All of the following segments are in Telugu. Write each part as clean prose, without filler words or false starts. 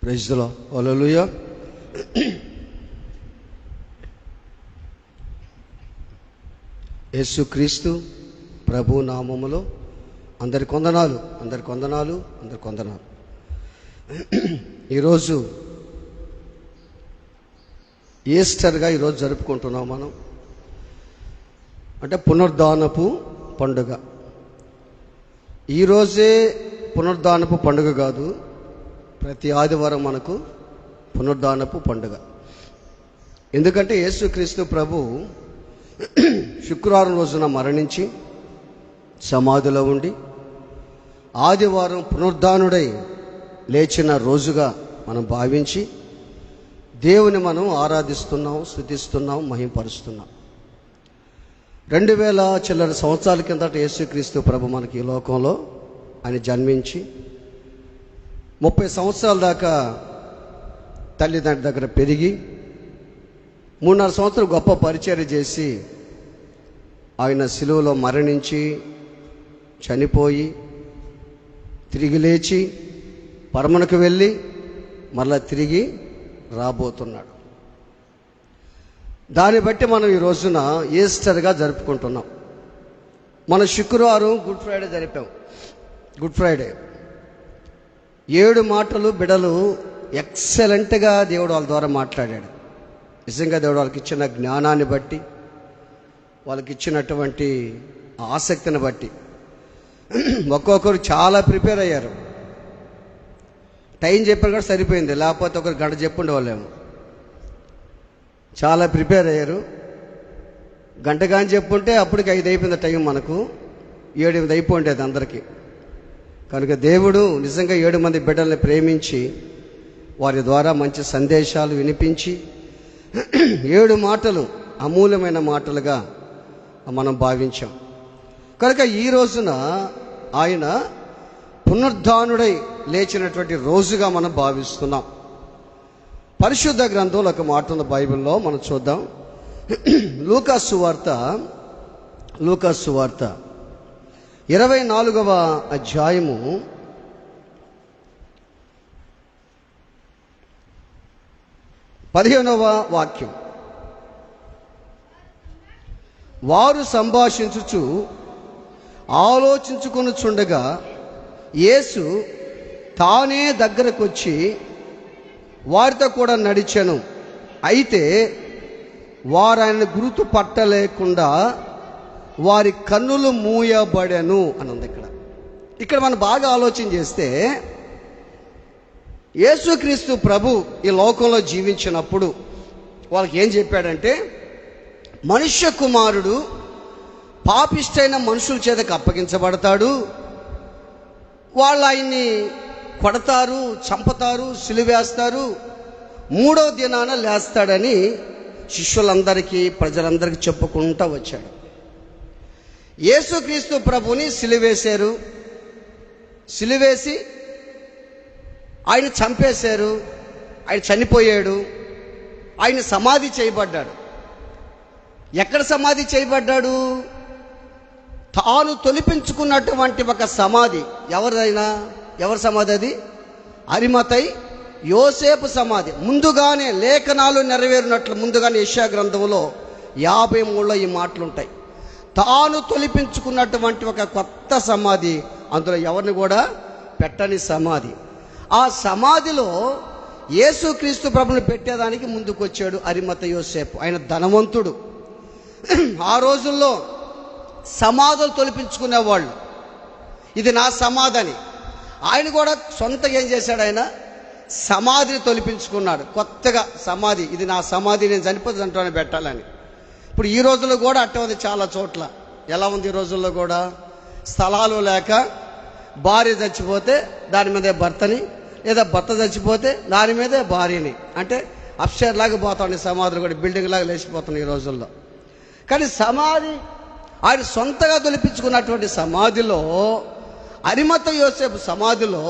Praise the lord. హల్లెలూయా. యేసుక్రీస్తు ప్రభు నామములో అందరి కొందనాలు. ఈరోజు ఈస్టర్గా ఈరోజు జరుపుకుంటున్నాం మనం. అంటే పునరుద్ధానపు పండుగ. ఈరోజే పునరుద్ధానపు పండుగ కాదు, ప్రతి ఆదివారం మనకు పునరుద్ధానపు పండుగ. ఎందుకంటే యేసుక్రీస్తు ప్రభు శుక్రవారం రోజున మరణించి సమాధిలో ఉండి ఆదివారం పునరుద్ధానుడై లేచిన రోజుగా మనం భావించి దేవుని మనం ఆరాధిస్తున్నాం, స్తుతిస్తున్నాం, మహింపరుస్తున్నాం. 2000 చిల్లర సంవత్సరాల కిందట యేసుక్రీస్తు ప్రభు మనకి ఈ లోకంలో ఆయన జన్మించి 30 సంవత్సరాల దాకా తల్లిదండ్రుల దగ్గర పెరిగి 3.5 సంవత్సరాలు గొప్ప పరిచర్య చేసి ఆయన సిలువలో మరణించి చనిపోయి తిరిగి లేచి పరమునకు వెళ్ళి మరలా తిరిగి రాబోతున్నాడు. దాన్ని బట్టి మనం ఈ రోజున ఈస్టర్గా జరుపుకుంటున్నాం. మన శుక్రవారం గుడ్ ఫ్రైడే జరిపాం. గుడ్ ఫ్రైడే 7 మాటలు బిడలు ఎక్సలెంట్గా దేవుడు వాళ్ళ ద్వారా మాట్లాడాడు. నిజంగా దేవుడు వాళ్ళకి ఇచ్చిన జ్ఞానాన్ని బట్టి, వాళ్ళకి ఇచ్చినటువంటి ఆసక్తిని బట్టి ఒక్కొక్కరు చాలా ప్రిపేర్ అయ్యారు. టైం చెప్పారు కూడా సరిపోయింది, లేకపోతే ఒకరు గంట చెప్పుండే వాళ్ళేమో. చాలా ప్రిపేర్ అయ్యారు. గంట కానీ చెప్పుంటే అప్పటికి 5 అయిపోయింది టైం, మనకు 7, 8 అయిపోయిండేది అందరికీ. కనుక దేవుడు నిజంగా 7 మంది బిడ్డల్ని ప్రేమించి వారి ద్వారా మంచి సందేశాలు వినిపించి 7 మాటలు అమూల్యమైన మాటలుగా మనం భావించాం. కనుక ఈ రోజున ఆయన పునరుద్ధానుడై లేచినటువంటి రోజుగా మనం భావిస్తున్నాం. పరిశుద్ధ గ్రంథంలో ఒక మాట ఉంది బైబిల్లో, మనం చూద్దాం. లూకా సువార్త 24వ అధ్యాయము 15వ వాక్యం. వారు సంభాషించుచు ఆలోచించుకొనుచుండగా యేసు తానే దగ్గరకొచ్చి వారితో కూడా నడిచెను. అయితే వారు ఆయన గుర్తు పట్టలేకుండా వారి కన్నులు మూయబడెను అని ఉంది. ఇక్కడ మనం బాగా ఆలోచన చేస్తే యేసుక్రీస్తు ప్రభు ఈ లోకంలో జీవించినప్పుడు వాళ్ళకి ఏం చెప్పాడంటే, మనుష్య కుమారుడు పాపిష్టైన మనుషుల చేతకు అప్పగించబడతాడు, వాళ్ళు ఆయన్ని కొడతారు, చంపుతారు, సిలువేస్తారు, 3వ దినాన లేస్తాడని శిష్యులందరికీ, ప్రజలందరికీ చెప్పుకుంటూ వచ్చాడు. యేసుక్రీస్తు ప్రభుని సిలువేశారు, సిలువేసి ఆయన చంపేశారు, ఆయన చనిపోయాడు, ఆయన సమాధి చేయబడ్డాడు. ఎక్కడ సమాధి చేయబడ్డాడు? తాను తొలిపించుకున్నటువంటి ఒక సమాధి. ఎవరి సమాధి అది? అరిమతై యోసేపు సమాధి. ముందుగానే లేఖనాలు నెరవేరినట్లు ముందుగానే యెషయా గ్రంథంలో 53లో ఈ మాటలు ఉంటాయి. తాను తొలిపించుకున్నటువంటి ఒక కొత్త సమాధి, అందులో ఎవరిని కూడా పెట్టని సమాధి. ఆ సమాధిలో యేసుక్రీస్తు ప్రభుని పెట్టేదానికి ముందుకు వచ్చాడు అరిమతై యోసేపు. ఆయన ధనవంతుడు. ఆ రోజుల్లో సమాధులు తొలిపించుకునేవాళ్ళు. ఇది నా సమాధని. ఆయన కూడా సొంతగా ఏం చేశాడు? ఆయన సమాధిని తొలిపించుకున్నాడు. కొత్తగా సమాధి, ఇది నా సమాధి, నేను చనిపోతే దాంట్లోనే పెట్టాలని. ఇప్పుడు ఈ రోజుల్లో కూడా అట్టే ఉంది చాలా చోట్ల. ఎలా ఉంది ఈ రోజుల్లో కూడా? స్థలాలు లేక భార్య చచ్చిపోతే దాని మీదే భర్తని, లేదా భర్త చచ్చిపోతే దాని మీదే భార్యని, అంటే అప్స్టైర్ లాగా పోతాడు. సమాధులు కూడా బిల్డింగ్ లాగా లేచిపోతున్నాయి ఈ రోజుల్లో. కానీ సమాధి ఆయన సొంతగా తొలిపించుకున్నటువంటి సమాధిలో, అరిమతై యోసేపు సమాధిలో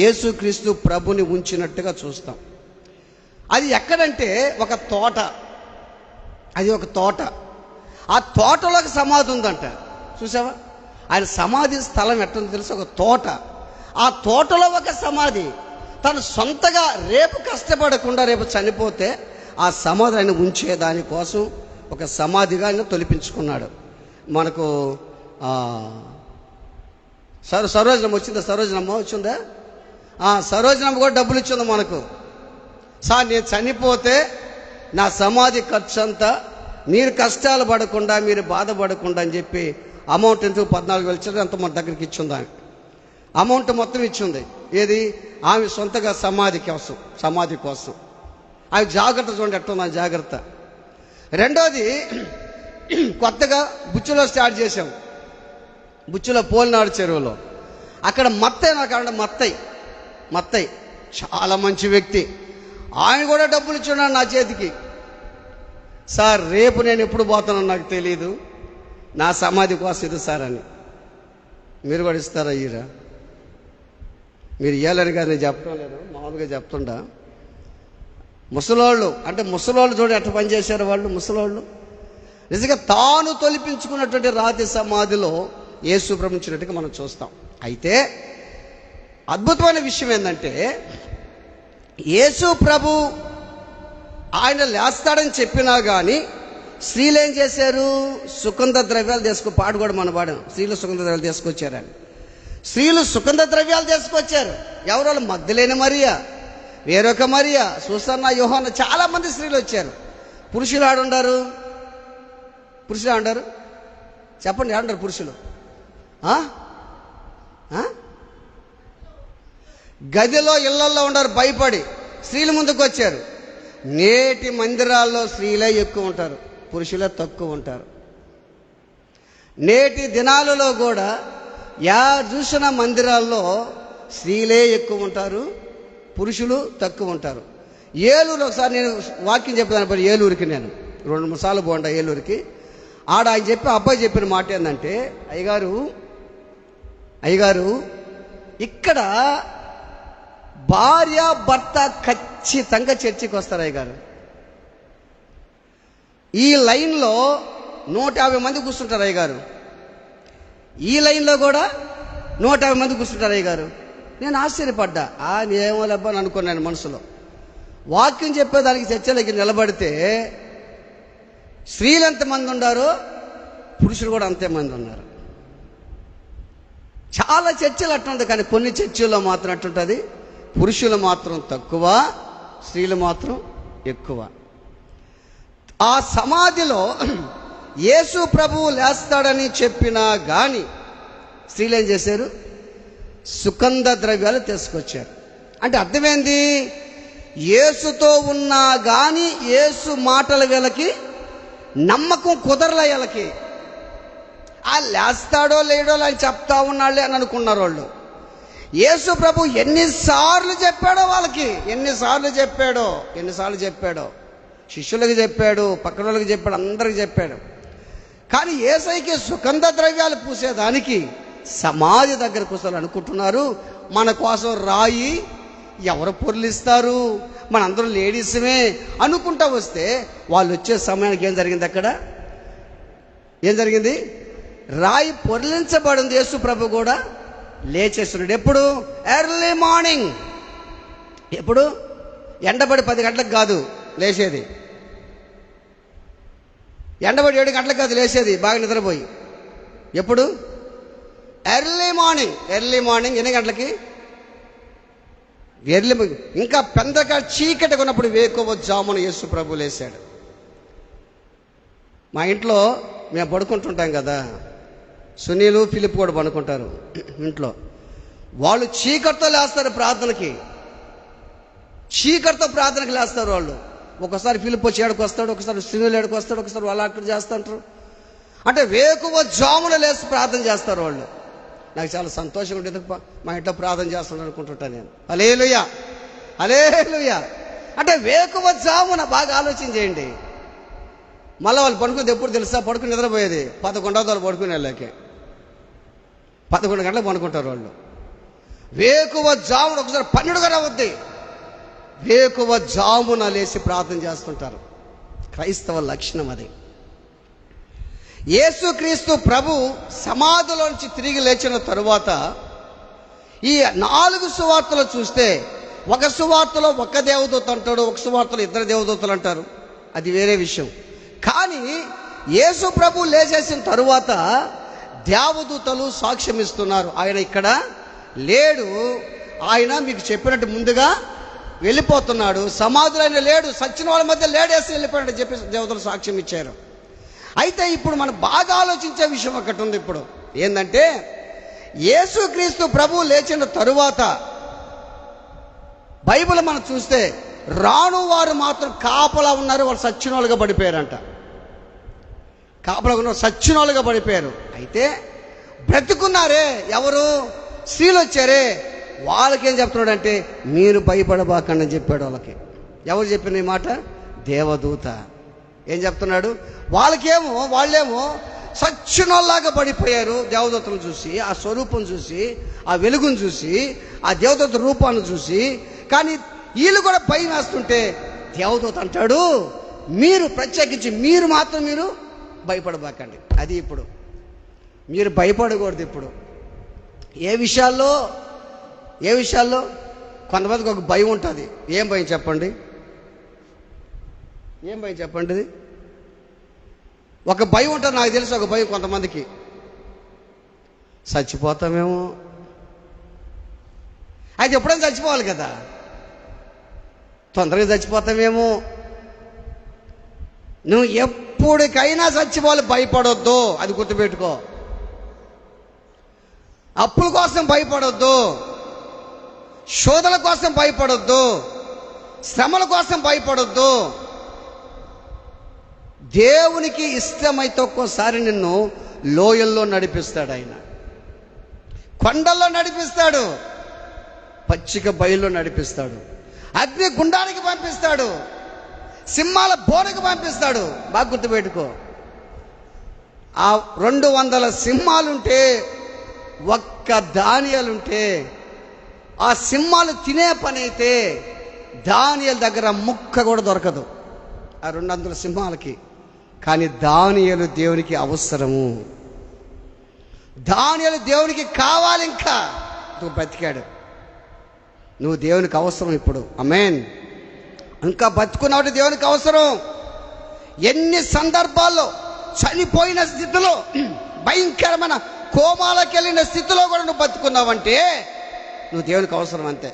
యేసుక్రీస్తు ప్రభుని ఉంచినట్టుగా చూస్తాం. అది ఎక్కడంటే ఒక తోట. అది ఒక తోట. ఆ తోటలోకి సమాధి ఉందంట. చూసావా? ఆయన సమాధి స్థలం ఎట్టుందో తెలుసు, ఒక తోట. ఆ తోటలో ఒక సమాధి. తను సొంతగా రేపు కష్టపడకుండా రేపు చనిపోతే ఆ సమాధి ఆయన ఉంచే దానికోసం ఒక సమాధిగా ఆయన తొలిపించుకున్నాడు. మనకు సరోజనమ్మ వచ్చిందా? సరోజనమ్మ వచ్చిందా? సరోజనమ్మ కూడా డబ్బులు ఇచ్చింది మనకు. సార్, నేను చనిపోతే నా సమాధి ఖర్చు అంతా మీరు కష్టాలు పడకుండా, మీరు బాధపడకుండా అని చెప్పి అమౌంట్ ఎందుకు 14,000 ఇచ్చారు, అంత మన దగ్గరికి ఇచ్చింది. ఆమె అమౌంట్ మొత్తం ఇచ్చింది. ఏది? ఆమె సొంతగా సమాధి కోసం ఆమె జాగ్రత్త. చూడండి ఎట్లా జాగ్రత్త. రెండోది, కొత్తగా బుచ్చులో స్టార్ట్ చేసాం. బుచ్చులో పోలినాడు చెరువులో. అక్కడ మత్తయ్య చాలా మంచి వ్యక్తి. ఆయన కూడా డబ్బులు ఇచ్చున్నాడు నా చేతికి. సార్, రేపు నేను ఎప్పుడు పోతానో నాకు తెలియదు, నా సమాధి కోసం ఇది సార్ అని. మీరు కూడా ఇస్తారా? అయ్యిరా, మీరు ఇవ్వాలని కాదు, నేను చెప్పడం లేదు, మామూలుగా చెప్తుండా. ముసలోళ్ళు చూడండి ఎట్లా పనిచేశారు వాళ్ళు. ముసలోళ్ళు నిజంగా తాను తొలిపించుకున్నటువంటి రాతి సమాధిలో యేసు ప్రభువునిచ్చినట్టుగా మనం చూస్తాం. అయితే అద్భుతమైన విషయం ఏంటంటే, యేసు ప్రభు ఆయన లేస్తాడని చెప్పినా కానీ స్త్రీలు ఏం చేశారు? సుగంధ ద్రవ్యాలు పాడు కూడా మనం పాడాం. స్త్రీలు సుగంధ ద్రవ్యాలు తీసుకొచ్చారని. స్త్రీలు సుగంధ ద్రవ్యాలు తీసుకొచ్చారు. ఎవరు? మగ్దలేని మరియా, వేరొక మరియా, సూసన్న, యోహాన, చాలా మంది స్త్రీలు వచ్చారు. పురుషులు ఆడుండారు? చెప్పండి, ఆడుండారు పురుషులు? గదిలో, ఇళ్లల్లో ఉండారు భయపడి. స్త్రీలు ముందుకు వచ్చారు. నేటి మందిరాల్లో స్త్రీలే ఎక్కువ ఉంటారు, పురుషులే తక్కువ ఉంటారు. నేటి దినాలలో కూడా చూసిన మందిరాల్లో స్త్రీలే ఎక్కువ ఉంటారు, పురుషులు తక్కువ ఉంటారు. ఏలూరు ఒకసారి నేను వాక్యం చెప్పేదాన్ని, ఏలూరుకి నేను 2-3 సార్లు పోండా ఏలూరుకి. ఆయన అబ్బాయి చెప్పిన మాట ఏంటంటే, అయ్యగారు ఇక్కడ భార్య భర్త ఖచ్చితంగా చర్చికి వస్తారు అయ్యగారు. ఈ లైన్లో 150 మంది కూర్చుంటారు అయ్యగారు. ఈ లైన్లో కూడా 150 మంది కూర్చుంటారు అయ్యగారు. నేను ఆశ్చర్యపడ్డా. ఏమో లేబ్బా అని అనుకున్నాను మనసులో. వాక్యం చెప్పేదానికి చర్చలకి నిలబడితే స్త్రీలు ఎంతమంది ఉన్నారు, పురుషులు కూడా అంతేమంది ఉన్నారు. చాలా చర్చలు అట్లుంటుంది, కానీ కొన్ని చర్చల్లో మాత్రం అట్లుంటుంది. పురుషులు మాత్రం తక్కువ, స్త్రీలు మాత్రం ఎక్కువ. ఆ సమాధిలో యేసు ప్రభువు లేస్తాడని చెప్పినా కానీ స్త్రీలు ఏం చేశారు? సుగంధ ద్రవ్యాలు తీసుకొచ్చారు. అంటే అర్థమైంది, యేసుతో ఉన్నా కానీ యేసు మాటల వీళ్ళకి నమ్మకం కుదరలే. వీళ్ళకి లేస్తాడో లేడో అని చెప్తా ఉన్నాళ్ళే అని అనుకున్నారు వాళ్ళు. యేసు ప్రభు ఎన్నిసార్లు చెప్పాడో వాళ్ళకి, ఎన్నిసార్లు చెప్పాడో శిష్యులకు చెప్పాడు, పక్కన వాళ్ళకి చెప్పాడు, అందరికి చెప్పాడు. కానీ యేసయ్యకి సుగంధ ద్రవ్యాలు పూసేదానికి సమాధి దగ్గరకు వస్తారు అనుకుంటున్నారు. మన కోసం రాయి ఎవరు పొర్లిస్తారు, మనందరూ లేడీస్మే అనుకుంటా వస్తే వాళ్ళు వచ్చే సమయానికి ఏం జరిగింది? అక్కడ ఏం జరిగింది? రాయి పొర్లించబడింది. యేసు ప్రభు కూడా లేచేస్తున్నాడు. ఎప్పుడు? Early morning. ఎప్పుడు? ఎండబడి 10 గంటలకు కాదు లేచేది, ఎండబడి 7 గంటలకు కాదు లేచేది, బాగా నిద్రపోయి. ఎప్పుడు? Early morning. ఎన్ని గంటలకి? ఇంకా పెద్దగా చీకటి ఉన్నప్పుడు వేకువ జామున యేసు ప్రభు లేచాడు. మా ఇంట్లో మేము పడుకుంటుంటాం కదా, సునీలు, ఫిలిప్ కూడా పడుకుంటారు ఇంట్లో. వాళ్ళు చీకటితో లేస్తారు ప్రార్థనకి, లేస్తారు వాళ్ళు. ఒకసారి ఫిలిప్ వచ్చి ఏడుకు వస్తాడు, ఒకసారి సునీలు ఏడుకు వస్తాడు, ఒకసారి వాళ్ళు అక్కడ చేస్తుంటారు. అంటే వేకువ జామున లేచి ప్రార్థన చేస్తారు వాళ్ళు. నాకు చాలా సంతోషంగా ఉంటుంది, మా ఇంట్లో ప్రార్థన చేస్తాను అనుకుంటుంటాను నేను. హల్లెలూయా. అంటే వేకువ జామున బాగా ఆలోచన చేయండి. మళ్ళీ వాళ్ళు పడుకునేది ఎప్పుడు తెలుసా? పడుకుని నిద్రపోయేది 11 వాళ్ళు పడుకునే వాళ్ళకి 11 గంటలకు పడుకుంటారు వాళ్ళు. వేకువ జామున ఒకసారి 12 గంటలు అవుద్ది, వేకువ జామున లేచి ప్రార్థన చేస్తుంటారు. క్రైస్తవ లక్షణం అది. యేసుక్రీస్తు ప్రభు సమాధిలోంచి తిరిగి లేచిన తరువాత ఈ 4 సువార్తలు చూస్తే ఒక సువార్తలో ఒక దేవదూత అంటాడు, ఒక సువార్తలో 2 దేవదూతలు అంటారు, అది వేరే విషయం. కానీ యేసు ప్రభు లేచేసిన తరువాత దేవదూతలు సాక్ష్యం ఇస్తున్నారు, ఆయన ఇక్కడ లేడు, ఆయన మీకు చెప్పినట్టు ముందుగా వెళ్ళిపోతున్నాడు, సమాధులు ఆయన లేడు, సచ్చిన వాళ్ళ మధ్య లేడేసి వెళ్ళిపోయాడు చెప్పి దేవతలు సాక్ష్యం ఇచ్చారు. అయితే ఇప్పుడు మనం బాగా ఆలోచించే విషయం ఒకటి ఉంది. ఇప్పుడు ఏంటంటే యేసుక్రీస్తు ప్రభు లేచిన తరువాత బైబిల్ మనం చూస్తే రాను వారు మాత్రం కాపలా ఉన్నారు, వాళ్ళు సచ్చిన వాళ్ళుగా పడిపోయారంట. కాపలా ఉన్న సచ్చిన వాళ్ళుగా పడిపోయారు. అయితే బ్రతుకున్నారే ఎవరు? స్త్రీలు వచ్చారే, వాళ్ళకేం చెప్తున్నాడంటే మీరు భయపడబాకండి అని చెప్పాడు వాళ్ళకి. ఎవరు చెప్పిన ఈ మాట? దేవదూత. ఏం చెప్తున్నాడు? వాళ్ళేమో సచ్చినోళ్ళలాగా పడిపోయారు దేవదూతను చూసి, ఆ స్వరూపం చూసి, ఆ వెలుగును చూసి, ఆ దేవదూత రూపాన్ని చూసి. కానీ వీళ్ళు కూడా భయం వేస్తుంటే దేవదూత అంటాడు మీరు ప్రత్యేకించి మీరు మాత్రం మీరు భయపడబాకండి. అది ఇప్పుడు మీరు భయపడకూడదు. ఇప్పుడు ఏ విషయాల్లో కొంతమందికి ఒక భయం ఉంటుంది. ఏం భయం చెప్పండి? ఏం భయం చెప్పండి? ఇది ఒక భయం ఉంటుంది, నాకు తెలుసు. ఒక భయం కొంతమందికి చచ్చిపోతామేమో. అయితే ఎప్పుడైనా చచ్చిపోవాలి కదా, తొందరగా చచ్చిపోతామేమో. నువ్వు ఎప్పటికైనా చచ్చిపోవాలి, భయపడొద్దు, అది గుర్తుపెట్టుకో. అప్పుల కోసం భయపడొద్దు, శోధన కోసం భయపడొద్దు, శ్రమల కోసం భయపడొద్దు. దేవునికి ఇష్టమైతే ఒక్కోసారి నిన్ను లోయల్లో నడిపిస్తాడు, ఆయన కొండల్లో నడిపిస్తాడు, పచ్చిక బయల్లో నడిపిస్తాడు, అగ్ని గుండానికి పంపిస్తాడు, సింహాల బోరకు పంపిస్తాడు. బాగా గుర్తుపెట్టుకో. ఆ 200 సింహాలుంటే, ఒక్క దానియాలుంటే, ఆ సింహాలు తినే పని అయితే దానియేలు దగ్గర ముక్క కూడా దొరకదు ఆ 200 సింహాలకి. కానీ దానియేలు దేవునికి అవసరము, దానియేలు దేవునికి కావాలి. ఇంకా నువ్వు బతికాడు, నువ్వు దేవునికి అవసరం ఇప్పుడు. ఆమేన్. ఇంకా బతుకున్నావు, దేవునికి అవసరం. ఎన్ని సందర్భాల్లో చనిపోయిన స్థితిలో, భయంకరమైన కోమాలకు వెళ్ళిన స్థితిలో కూడా నువ్వు బతుకున్నావంటే నువ్వు దేవునికి అవసరం, అంతే.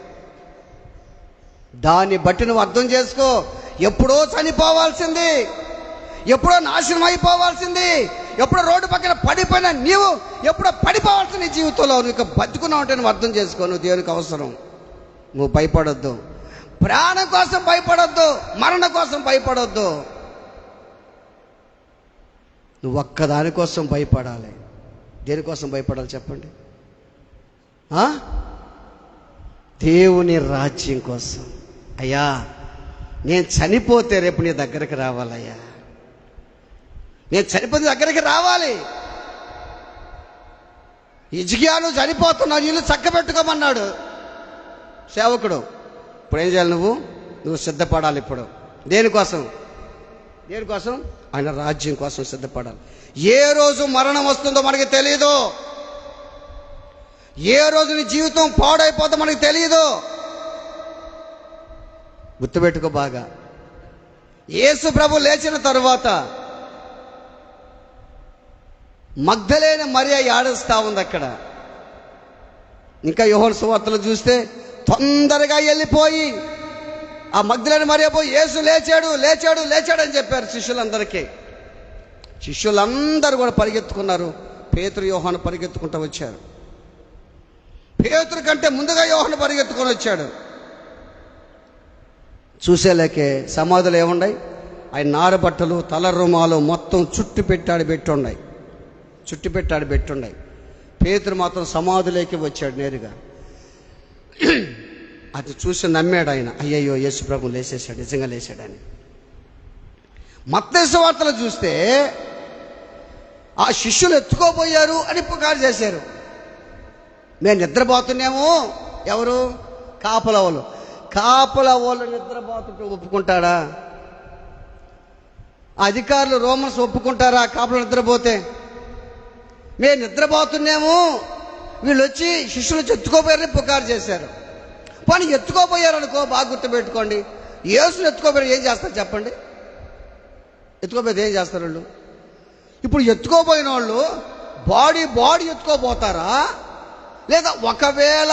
దాన్ని బట్టి నువ్వు అర్థం చేసుకో. ఎప్పుడో చనిపోవాల్సింది, ఎప్పుడో నాశనం అయిపోవాల్సింది, ఎప్పుడో రోడ్డు పక్కన పడిపోయినా నీవు ఎప్పుడో పడిపోవాల్సిన నీ జీవితంలో నువ్వు ఇక బతుకున్నావు అంటే నువ్వు అర్థం చేసుకో. నువ్వు దేవునికి అవసరం. నువ్వు భయపడొద్దు, ప్రాణం కోసం భయపడొద్దు, మరణం కోసం భయపడొద్దు. నువ్వు ఒక్కదాని కోసం భయపడాలి. దేనికోసం భయపడాలి చెప్పండి? దేవుని రాజ్యం కోసం. అయ్యా నేను చనిపోతే రేపు నీ దగ్గరికి రావాలయ్యా, నేను చనిపోతే దగ్గరికి రావాలి. హిజ్కియాను చనిపోతున్నావు, ఇల్లు చక్కబెట్టుకోమన్నాడు సేవకుడు. ఇప్పుడు ఏం చేయాలి? నువ్వు సిద్ధపడాలి. ఇప్పుడు దేనికోసం? ఆయన రాజ్యం కోసం సిద్ధపడాలి. ఏ రోజు మరణం వస్తుందో మనకి తెలియదు, ఏ రోజు నీ జీవితం పాడైపోతుందో మనకి తెలియదు. గుర్తుపెట్టుకో బాగా. యేసు ప్రభు లేచిన తరువాత మగ్దలేన మరియ ఏడుస్తా ఉంది అక్కడ. ఇంకా యోహాను సువార్తలు చూస్తే తొందరగా వెళ్ళిపోయి ఆ మగ్దలేన మరియ పోయి యేసు లేచాడు లేచాడు లేచాడు అని చెప్పారు శిష్యులందరికీ. శిష్యులందరూ కూడా పరిగెత్తుకున్నారు. పేతురు యోహాను పరిగెత్తుకుంటూ వచ్చారు. పేతురు కంటే ముందుగా యోహాను పరిగెత్తుకొని వచ్చాడు. చూసేలేకే సమాధులు ఏమున్నాయి? ఆయన నారబట్టలు, తల రుమాలు మొత్తం చుట్టు పెట్టాడు పెట్టున్నాయి. పేతురు మాత్రం సమాధులేకి వచ్చాడు నేరుగా. అది చూసి నమ్మాడు ఆయన. అయ్యయ్యో యేసు ప్రభు లేచేశాడు, నిజంగా లేచాడని. మత్తయి సువార్తలు చూస్తే ఆ శిష్యులు ఎత్తుకోబోయారు అని పుకారు చేశారు. మేము నిద్రపోతున్నాము. ఎవరు? కాపలా వాళ్ళు నిద్రపోతుంటే ఒప్పుకుంటాడా? అధికారులు రోమన్స్ ఒప్పుకుంటారా కాపలా నిద్రపోతే? మేము నిద్రపోతున్నాము వీళ్ళు వచ్చి శిష్యులు ఎత్తుకోపోయారని పుకారు చేశారు. పోనీ ఎత్తుకోపోయారనుకో, బాగా గుర్తుపెట్టుకోండి, యేసుని ఎత్తుకోపోయారు ఏం చేస్తారు చెప్పండి? ఎత్తుకోపోతే ఏం చేస్తారు వాళ్ళు? ఇప్పుడు ఎత్తుకోపోయిన వాళ్ళు బాడీ ఎత్తుకోపోతారా? లేదా ఒకవేళ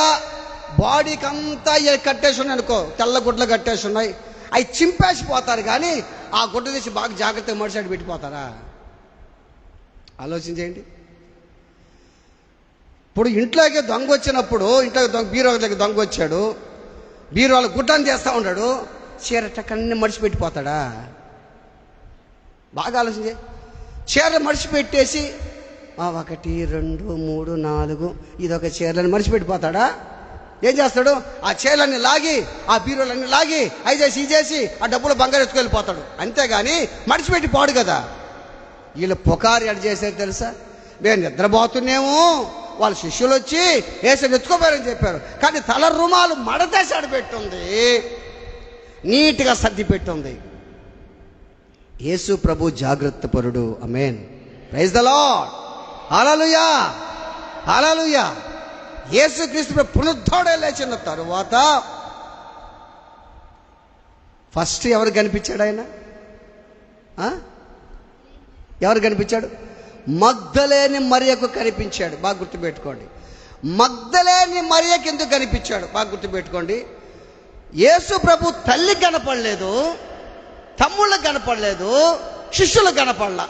బాడీకి అంతా కట్టేసి ఉన్నాయి అనుకో, తెల్ల గుడ్లు కట్టేసి ఉన్నాయి, అవి చింపేసిపోతారు, కానీ ఆ గుడ్డ తీసి బాగా జాగ్రత్తగా మడిసాడు పెట్టిపోతారా? ఆలోచించేయండి. ఇప్పుడు ఇంట్లోకి దొంగ వచ్చినప్పుడు, బీరువాకి దొంగ వచ్చాడు, బీరువాళ్ళ గుడ్డని చేస్తూ ఉన్నాడు, చీరటక్కన్ని మడిచిపెట్టిపోతాడా? బాగా ఆలోచించే. చీరలు మడిచిపెట్టేసి 1 2 3 4 ఇదొక చీరలని మడిచిపెట్టిపోతాడా? ఏం చేస్తాడు? ఆ చీరలన్నీ లాగి, ఆ బీరువాలన్నీ లాగి, అవి చేసి ఇది చేసి ఆ డబ్బులు బంగారు ఎత్తుకెళ్ళిపోతాడు. అంతేగాని మడిచిపెట్టి పోడు కదా. వీళ్ళు పుకారు ఎడ చేసేది తెలుసా? మేము నిద్రపోతున్నాము, వాళ్ళ శిష్యులు వచ్చి యేసుని ఎత్తుకోపోయారని చెప్పారు, కానీ తల రుమాలు మడతేసాడు పెట్టుంది, నీట్గా సర్ది పెట్టుంది. యేసు ప్రభు జాగ్రత్త పరుడు. Amen. Praise the lord. Hallelujah, hallelujah. యేసుక్రీస్తు పునరుద్ధరణం లేచిన తరువాత ఫస్ట్ ఎవరు కనిపించాడు? ఆయన ఎవరు కనిపించాడు? మగ్దలేని మరియకు కనిపించాడు. బాగా గుర్తుపెట్టుకోండి. మగ్దలేని మరియకి ఎందుకు కనిపించాడు? బాగా గుర్తుపెట్టుకోండి. యేసు ప్రభు తల్లి కనపడలేదు, తమ్ముళ్ళకు కనపడలేదు, శిష్యులకు కనపడలా.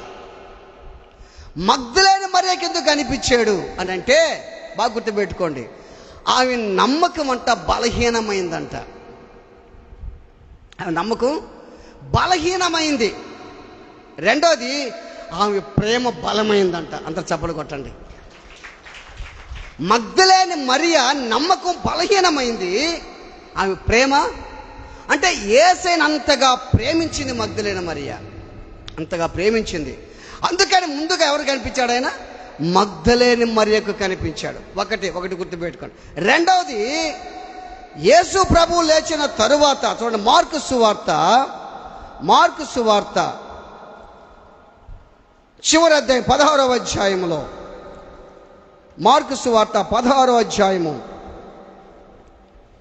మగ్దలేని మరియకి ఎందుకు కనిపించాడు అని అంటే, బాగా గుర్తుపెట్టుకోండి, ఆమె నమ్మకం అంట బలహీనమైందంట. ఆమె నమ్మకం బలహీనమైంది. రెండోది, ఆమె ప్రేమ బలమైందంట. అంత చప్పలు కొట్టండి. మగ్దలేని మరియ నమ్మకం బలహీనమైంది, ఆమె ప్రేమ అంటే యేసయ్యను అంతగా ప్రేమించింది మగ్దలేని మరియ, అంతగా ప్రేమించింది. అందుకని ముందుగా ఎవరు కనిపించాడు? ఆయన మగ్దలేని మరియకు కనిపించాడు. ఒకటి గుర్తుపెట్టుకోండి. రెండవది, యేసు ప్రభువు లేచిన తరువాత చూడండి, మార్కు సువార్త చివరి అధ్యాయం 16వ అధ్యాయములో, మార్కు సువార్త 16వ అధ్యాయము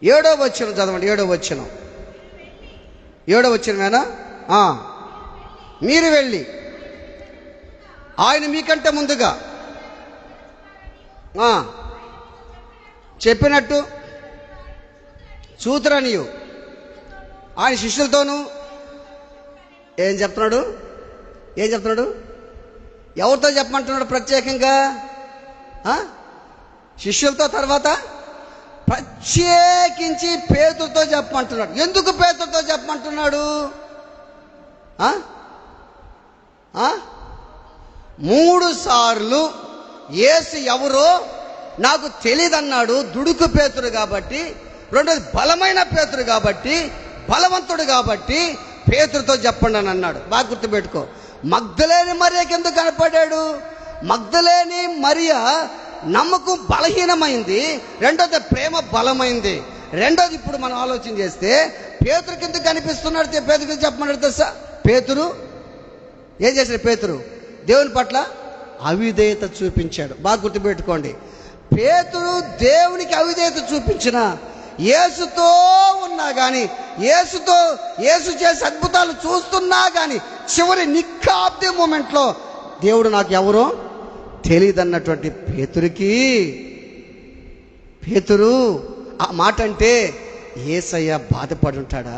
7వ వచనం చదవండి. 7వ వచనమేనా? మీరు వెళ్ళి ఆయన మీకంటే ముందుగా చెప్పినట్టు చూతురనియు ఆయన శిష్యులతోనూ ఏం చెప్తున్నాడు? ఎవరితో చెప్పమంటున్నాడు? ప్రత్యేకంగా శిష్యులతో, తర్వాత ప్రత్యేకించి పేతురుతో చెప్పమంటున్నాడు. ఎందుకు పేతురుతో చెప్పమంటున్నాడు? 3 సార్లు యేసు ఎవరో నాకు తెలియదన్నాడు. దుడుకు పేతురు కాబట్టి, రెండోది బలమైన పేతురు కాబట్టి, బలవంతుడు కాబట్టి పేతురుతో చెప్పండి అని అన్నాడు. బాగా గుర్తుపెట్టుకో. మగ్దలేని మరియకి ఎందుకు కనపడ్డాడు? మగ్దలేని మరియ నమ్మకం బలహీనమైంది, రెండోది ప్రేమ బలమైంది. రెండోది, ఇప్పుడు మనం ఆలోచన చేస్తే పేతురుకి ఎందుకు కనిపిస్తున్నాడు? పేతురుకి చెప్పమన్నాడు తెలుసా? పేతురు ఏం చేశాడు? పేతురు దేవుని పట్ల అవిధేయత చూపించాడు. బాగా గుర్తుపెట్టుకోండి. పేతురు దేవునికి అవిధేయత చూపించిన, యేసుతో ఉన్నా కానీ, యేసు చేసే అద్భుతాలు చూస్తున్నా కానీ, చివరి నిక్ ఆఫ్ ది మూమెంట్లో దేవుడు నాకు ఎవరో తెలియదన్నటువంటి పేతురు ఆ మాట అంటే యేసయ్య బాధపడి ఉంటాడా?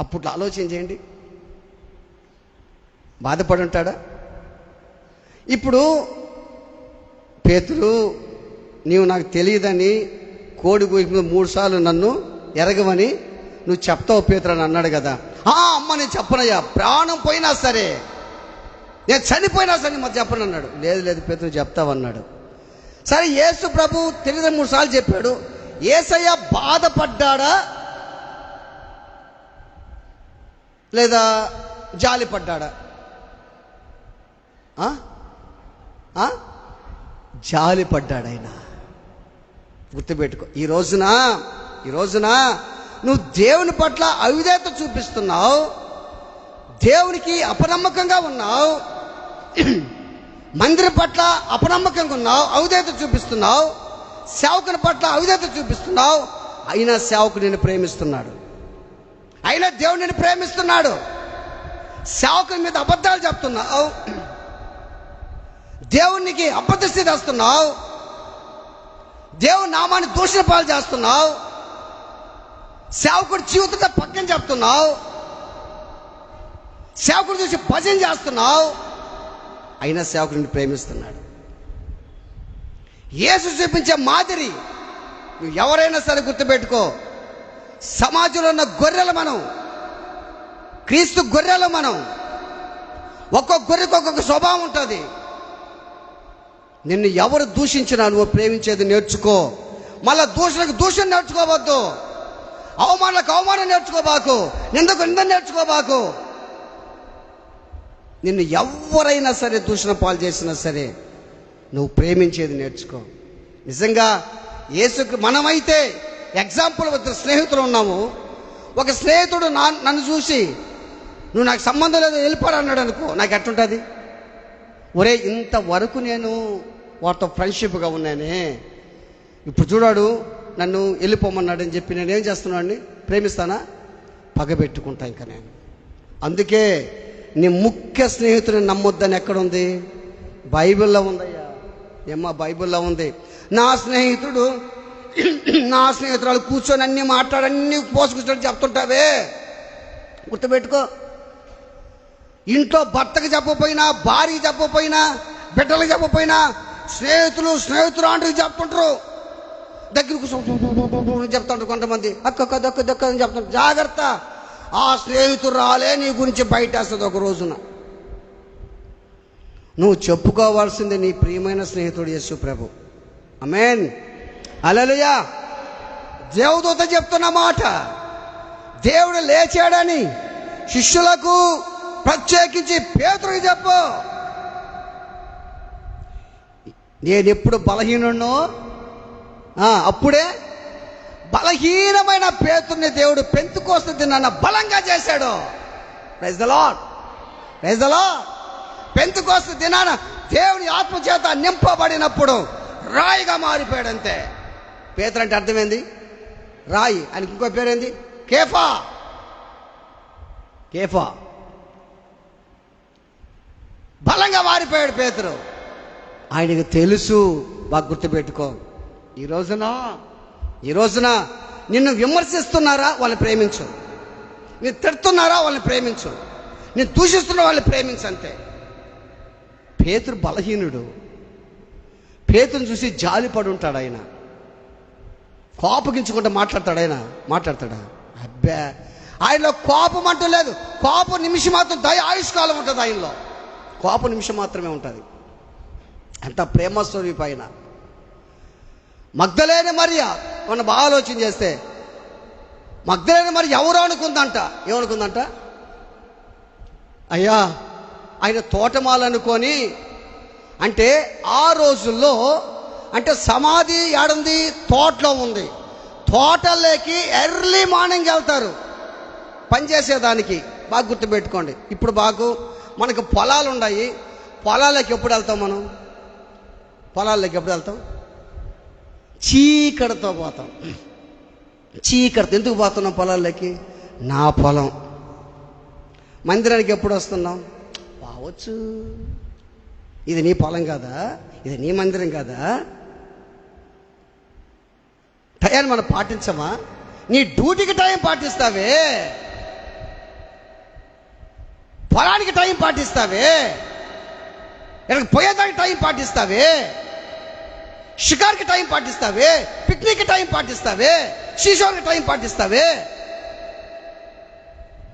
అప్పుడు ఆలోచన చేయండి. బాధపడి ఉంటాడా? ఇప్పుడు పేతురు, నీవు నాకు తెలియదని కోడి కూసిన 3 సార్లు నన్ను ఎరగవని నువ్వు చెప్తావు పేతురు అని అన్నాడు కదా. అమ్మ నేను చెప్పనయ్యా, ప్రాణం పోయినా సరే, నేను చనిపోయినా సరే మరి చెప్పను అన్నాడు. లేదు పేతురు చెప్తావన్నాడు. సరే, యేసు ప్రభు తెలియదని 3 సార్లు చెప్పాడు. యేసయ్య బాధపడ్డాడా లేదా జాలిపడ్డాడా? జాలిపడ్డాడు ఆయన. గుర్తుపెట్టుకో. ఈ రోజున నువ్వు దేవుని పట్ల అవిధేయత చూపిస్తున్నావు, దేవునికి అపనమ్మకంగా ఉన్నావు, మందిరం పట్ల అపనమ్మకంగా ఉన్నావు, అవిధేయత చూపిస్తున్నావు. సేవకుని పట్ల అవిధేయత చూపిస్తున్నావు, అయినా సేవకుడు నిన్ను ప్రేమిస్తున్నాడు, అయినా దేవుడు నిన్ను ప్రేమిస్తున్నాడు. సేవకుని మీద అబద్ధాలు చెప్తున్నావు, దేవునికి అబద్ధస్థితి తెస్తున్నావు, దేవుని నామాన్ని దూషణ పాలు చేస్తున్నావు, సేవకుడి జీవితంతో పక్కన చెప్తున్నావు, సేవకుడు చూసి భజన చేస్తున్నావు, అయినా సేవకుడిని ప్రేమిస్తున్నాడు. యేసు చూపించే మాదిరి నువ్వు ఎవరైనా సరే గుర్తుపెట్టుకో. సమాజంలో ఉన్న గొర్రెలు మనం, క్రీస్తు గొర్రెలు మనం. ఒక్కొక్క గొర్రెకు ఒక్కొక్క స్వభావం ఉంటుంది. నిన్ను ఎవరు దూషించినా నువ్వు ప్రేమించేది నేర్చుకో. మళ్ళా దూషణకు దూషణ నేర్చుకోవద్దు, అవమానాలకు అవమానం నేర్చుకోబాకు, నిందకు నింద నేర్చుకోబాకు. నిన్ను ఎవరైనా సరే దూషణ పాలు చేసినా సరే నువ్వు ప్రేమించేది నేర్చుకో. నిజంగా యేసుకు మనమైతే ఎగ్జాంపుల్ స్నేహితులు ఉన్నాము. ఒక స్నేహితుడు నన్ను చూసి నువ్వు నాకు సంబంధం లేదు వెళ్ళిపోరా అన్నాడు అనుకో, నాకు ఎట్టుంటుంది? ఒరే, ఇంతవరకు నేను వారితో ఫ్రెండ్షిప్గా ఉన్నానే, ఇప్పుడు చూడాడు నన్ను వెళ్ళిపోమన్నాడని చెప్పి నేనేం చేస్తున్నాడిని ప్రేమిస్తానా? పగబెట్టుకుంటా ఇంకా నేను. అందుకే నీ ముఖ్య స్నేహితుడిని నమ్మొద్దని ఎక్కడుంది? బైబిల్లో ఉందయ్యా. ఏమ్మా, బైబిల్లో ఉంది. నా స్నేహితురాలు కూర్చొని అన్ని మాట్లాడన్నీ పోసుకొచ్చి చెప్తుంటావే, గుర్తుపెట్టుకో. ఇంట్లో భర్తకు చెప్పపోయినా, భార్యకి చెప్పపోయినా, బిడ్డలకు చెప్పపోయినా స్నేహితురాంటికి చెప్తుంటారు. దగ్గరకు చెప్తుంటారు కొంతమంది, అక్క అని చెప్తుంటారు. జాగ్రత్త, ఆ స్నేహితురాలే నీ గురించి బయటేస్తుంది ఒక రోజున. నువ్వు చెప్పుకోవాల్సింది నీ ప్రియమైన స్నేహితుడు యేసు ప్రభు. ఆమేన్, హల్లెలూయా. దేవదూత చెప్తున్న మాట, దేవుడు లేచాడని శిష్యులకు ప్రత్యేకించి పేతురుకి చెప్పు. నేను ఎప్పుడు బలహీనున్నో అప్పుడే బలహీనమైన పేతుర్ని దేవుడు పెంతుకోస్తు దినాన బలంగా చేశాడు. Praise the lord, praise the lord. పెంతుకోస్తు దినాన దేవుని ఆత్మచేత నింపబడినప్పుడు రాయిగా మారిపోయాడంతే. పేతురు అంటే అర్థమైంది, రాయి. ఆయనకి ఇంకో పేరేంది? కేఫా. కేఫా. బలంగా మారిపోయాడు పేతురు. ఆయనకు తెలుసు. బాగా గుర్తుపెట్టుకో. ఈ రోజున నిన్ను విమర్శిస్తున్నారా, వాళ్ళని ప్రేమించు. నేను తిడుతున్నారా, వాళ్ళని ప్రేమించు. నేను దూషిస్తున్నా, వాళ్ళని ప్రేమించు, అంతే. పేతురు బలహీనుడు. పేతురుని చూసి జాలి పడి ఉంటాడు ఆయన. కోపగించుకుంటూ మాట్లాడతాడా? అబ్బా, ఆయనలో కోపం అంటూ లేదు. కోపం నిమిషం మాత్రం, దయ ఆయుష్కాలం ఉంటుంది ఆయనలో. కోపం నిమిషం మాత్రమే ఉంటుంది. అంత ప్రేమ స్వరూపి ఆయన. మగ్దలేని మరియ, మనం బాగా ఆలోచన చేస్తే, మగ్దలేని మరియ ఎవరు అనుకుందంట? ఏమనుకుందంట? అయ్యా, ఆయన తోటమాలనుకొని, అంటే ఆ రోజుల్లో అంటే సమాధి ఏడుంది? తోటలో ఉంది. తోటలోకి ఎర్లీ మార్నింగ్ వెళ్తారు పనిచేసేదానికి. బాగా గుర్తుపెట్టుకోండి. ఇప్పుడు మనకు పొలాలు ఉన్నాయి. పొలాలకి ఎప్పుడు వెళ్తాం మనం? పొలాల్లోకి ఎప్పుడు వెళ్తాం? చీకటితో పోతాం. చీకటితో ఎందుకు పోతున్నాం పొలాల్లోకి? నా పొలం. మందిరానికి ఎప్పుడు వస్తున్నాం? పోవచ్చు. ఇది నీ పొలం కాదా? ఇది నీ మందిరం కాదా? టయాన్ని మనం పాటించమా? నీ డ్యూటీకి టైం పాటిస్తావే, పొలానికి టైం పాటిస్తావే, ఇక్కడికి పోయేదానికి టైం పాటిస్తావే, షికార్కి టైం పాటిస్తావే, పిక్నిక్కి టైం పాటిస్తావే, షీషోర్కి టైం పాటిస్తావే.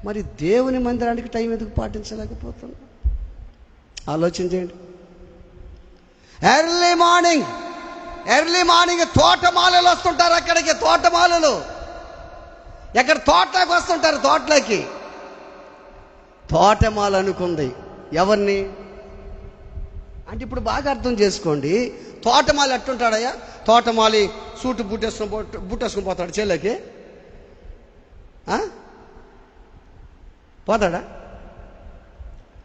మరి దేవుని మందిరానికి టైం ఎందుకు పాటించలేకపోతున్నా? ఆలోచన చేయండి. ఎర్లీ మార్నింగ్ తోటమాలలు వస్తుంటారు అక్కడికి. తోటమాలలు ఎక్కడ? తోటలోకి వస్తుంటారు. తోటలోకి తోటమాల అనుకుంది ఎవరిని అంటే, ఇప్పుడు బాగా అర్థం చేసుకోండి. తోటమాలి ఎట్టుంటాడయ్యా? తోటమాలి సూటు బుట్టేసుకుని పోతాడు చేలోకి. పోతాడా?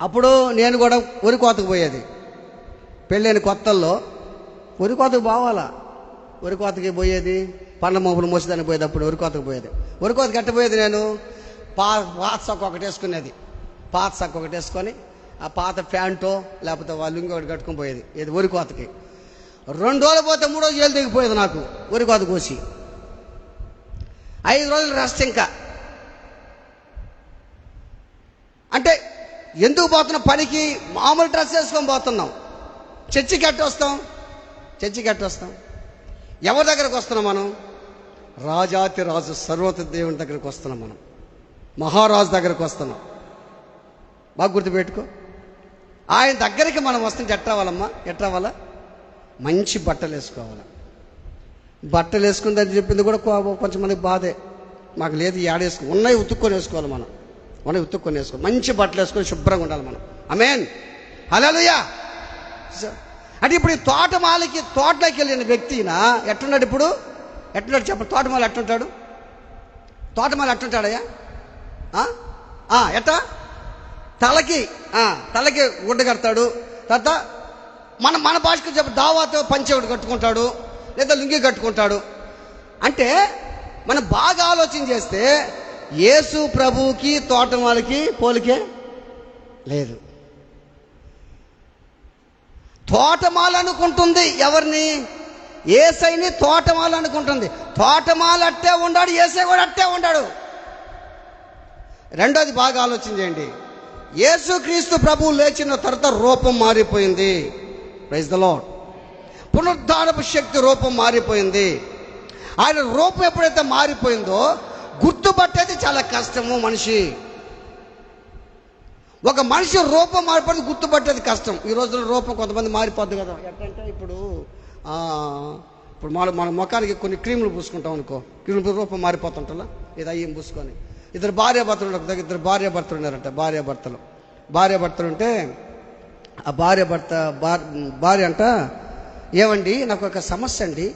అప్పుడు నేను కూడా వరి కోతకు పోయేది. పెళ్ళైన కొత్తల్లో వరి కోతకు పోవాలా. వరికోతకి పోయేది? పండ్ల మోపులు మోసేదానికి పోయేటప్పుడు వరికోతకి పోయేది. వరికోతకి ఎట్ట పోయేది? నేను పాత సొక్క ఒకటి వేసుకునేది. పాత సొక్క ఒకటి వేసుకొని ఆ పాత ప్యాంటో లేకపోతే వాళ్ళు ఇంకొకటి కట్టుకొని పోయేది. ఏది వరికోతకి. 2 రోజులు పోతే 3 రోజులు జైలు దిగిపోయేది నాకు వరికోత కోసి. 5 రోజులు రెస్ట్. ఇంకా అంటే ఎందుకు పోతున్నాం? పనికి మామూలు డ్రెస్ వేసుకొని పోతున్నాం. చర్చికి ఎట్ట వస్తాం? ఎవరి దగ్గరకు వస్తున్నాం మనం? రాజాతి రాజు సర్వోన్నత దేవుని దగ్గరకు వస్తున్నాం. మనం మహారాజు దగ్గరకు వస్తున్నాం. బాగా గుర్తుపెట్టుకో. ఆయన దగ్గరికి మనం వస్తుంటే ఎట్లా రావాలమ్మా? ఎట్లా? మంచి బట్టలు వేసుకోవాలి. బట్టలు వేసుకుందని చెప్పింది కూడా కొంచెం మందికి బాధే. మాకు లేదు, ఏడేసుకో ఉన్నాయి, ఉతుక్కొని వేసుకోవాలి. మనం ఉన్నాయి ఉతుక్కొని వేసుకోవాలి. మంచి బట్టలు వేసుకొని శుభ్రంగా ఉండాలి మనం. ఆమేన్, హల్లెలూయా. అంటే ఇప్పుడు ఈ తోటలోకి వెళ్ళిన వ్యక్తినా ఎట్టున్నాడు? ఇప్పుడు ఎట్టున్నాడు చెప్పండి? తోటమాల ఎట్టుంటాడు? ఎట్టుంటాడయ్యా? ఎట్ట? తలకి గుడ్డ కడతాడు. తర్వాత మన భాషకు చెప్ప దావాతో పంచె ఒకటి కట్టుకుంటాడు, లేదా లుంగి కట్టుకుంటాడు. అంటే మనం బాగా ఆలోచన చేస్తే యేసు ప్రభువుకి తోటమాలకి పోలికే లేదు. తోటమాల అనుకుంటుంది ఎవరిని? యేసయ్యని తోటమాల అనుకుంటుంది. తోటమాల అట్టే ఉన్నాడు, యేసయ్య కూడా అట్టే ఉన్నాడు. రెండోది బాగా ఆలోచన చేయండి. యేసుక్రీస్తు ప్రభువు లేచిన తర్వాత రూపం మారిపోయింది. Praise the lord. పునరుద్ధానపు శక్తి రూపం మారిపోయింది. ఆయన రూపం ఎప్పుడైతే మారిపోయిందో గుర్తుపట్టేది చాలా కష్టము. ఒక మనిషి రూపం మారిపోతే గుర్తుపట్టేది కష్టం. ఈ రోజుల్లో రూపం కొంతమంది మారిపోద్ది కదా. ఎట్లంటే ఇప్పుడు మన ముఖానికి కొన్ని క్రీములు పూసుకుంటాం అనుకో, క్రీములు రూపం మారిపోతుంటా. ఇది అయ్యం పూసుకొని ఇద్దరు భార్యాభర్తలు ఉన్నారంట. భార్యాభర్తలు ఉంటే ఆ భార్య అంట, ఏమండి నాకు ఒక సమస్య అండి,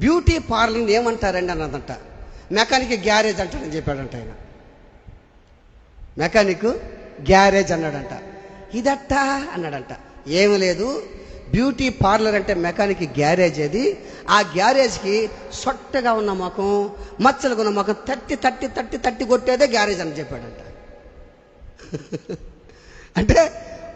బ్యూటీ పార్లర్ని ఏమంటారండి అన్నదంట. మెకానిక్ గ్యారేజ్ అంటాడని చెప్పాడంట ఆయన. మెకానిక్ గ్యారేజ్ అన్నాడంట. ఇదట్టా అన్నాడంట. ఏమి లేదు, బ్యూటీ పార్లర్ అంటే మెకానిక్ గ్యారేజ్. అది ఆ గ్యారేజ్కి సొట్టగా ఉన్న ముఖం, మచ్చలుగా ఉన్న ముఖం తట్టి కొట్టేదే గ్యారేజ్ అని చెప్పాడంట. అంటే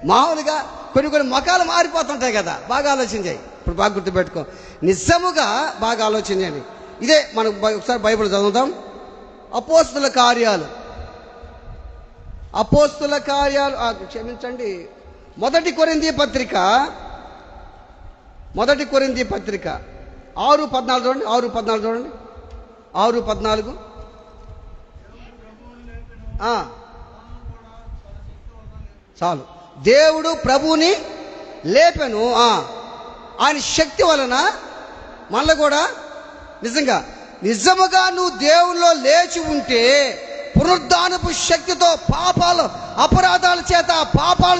మామూలుగా కొన్ని ముఖాలు మారిపోతుంటాయి కదా. బాగా ఆలోచన చేయి. ఇప్పుడు బాగా గుర్తుపెట్టుకో. నిజముగా బాగా ఆలోచన చేయండి. ఇదే మనం ఒకసారి బైబిల్ చదువుదాం. అపోస్తుల కార్యాలు క్షమించండి, మొదటి కొరింథీ పత్రిక 6:14 చూడండి. 6:14 చాలు. దేవుడు ప్రభువుని లేపెను, ఆయన శక్తి వలన మళ్ళీ కూడా నిజముగా నువ్వు దేవుల్లో లేచి ఉంటే, పునరుద్ధానపు శక్తితో అపరాధాల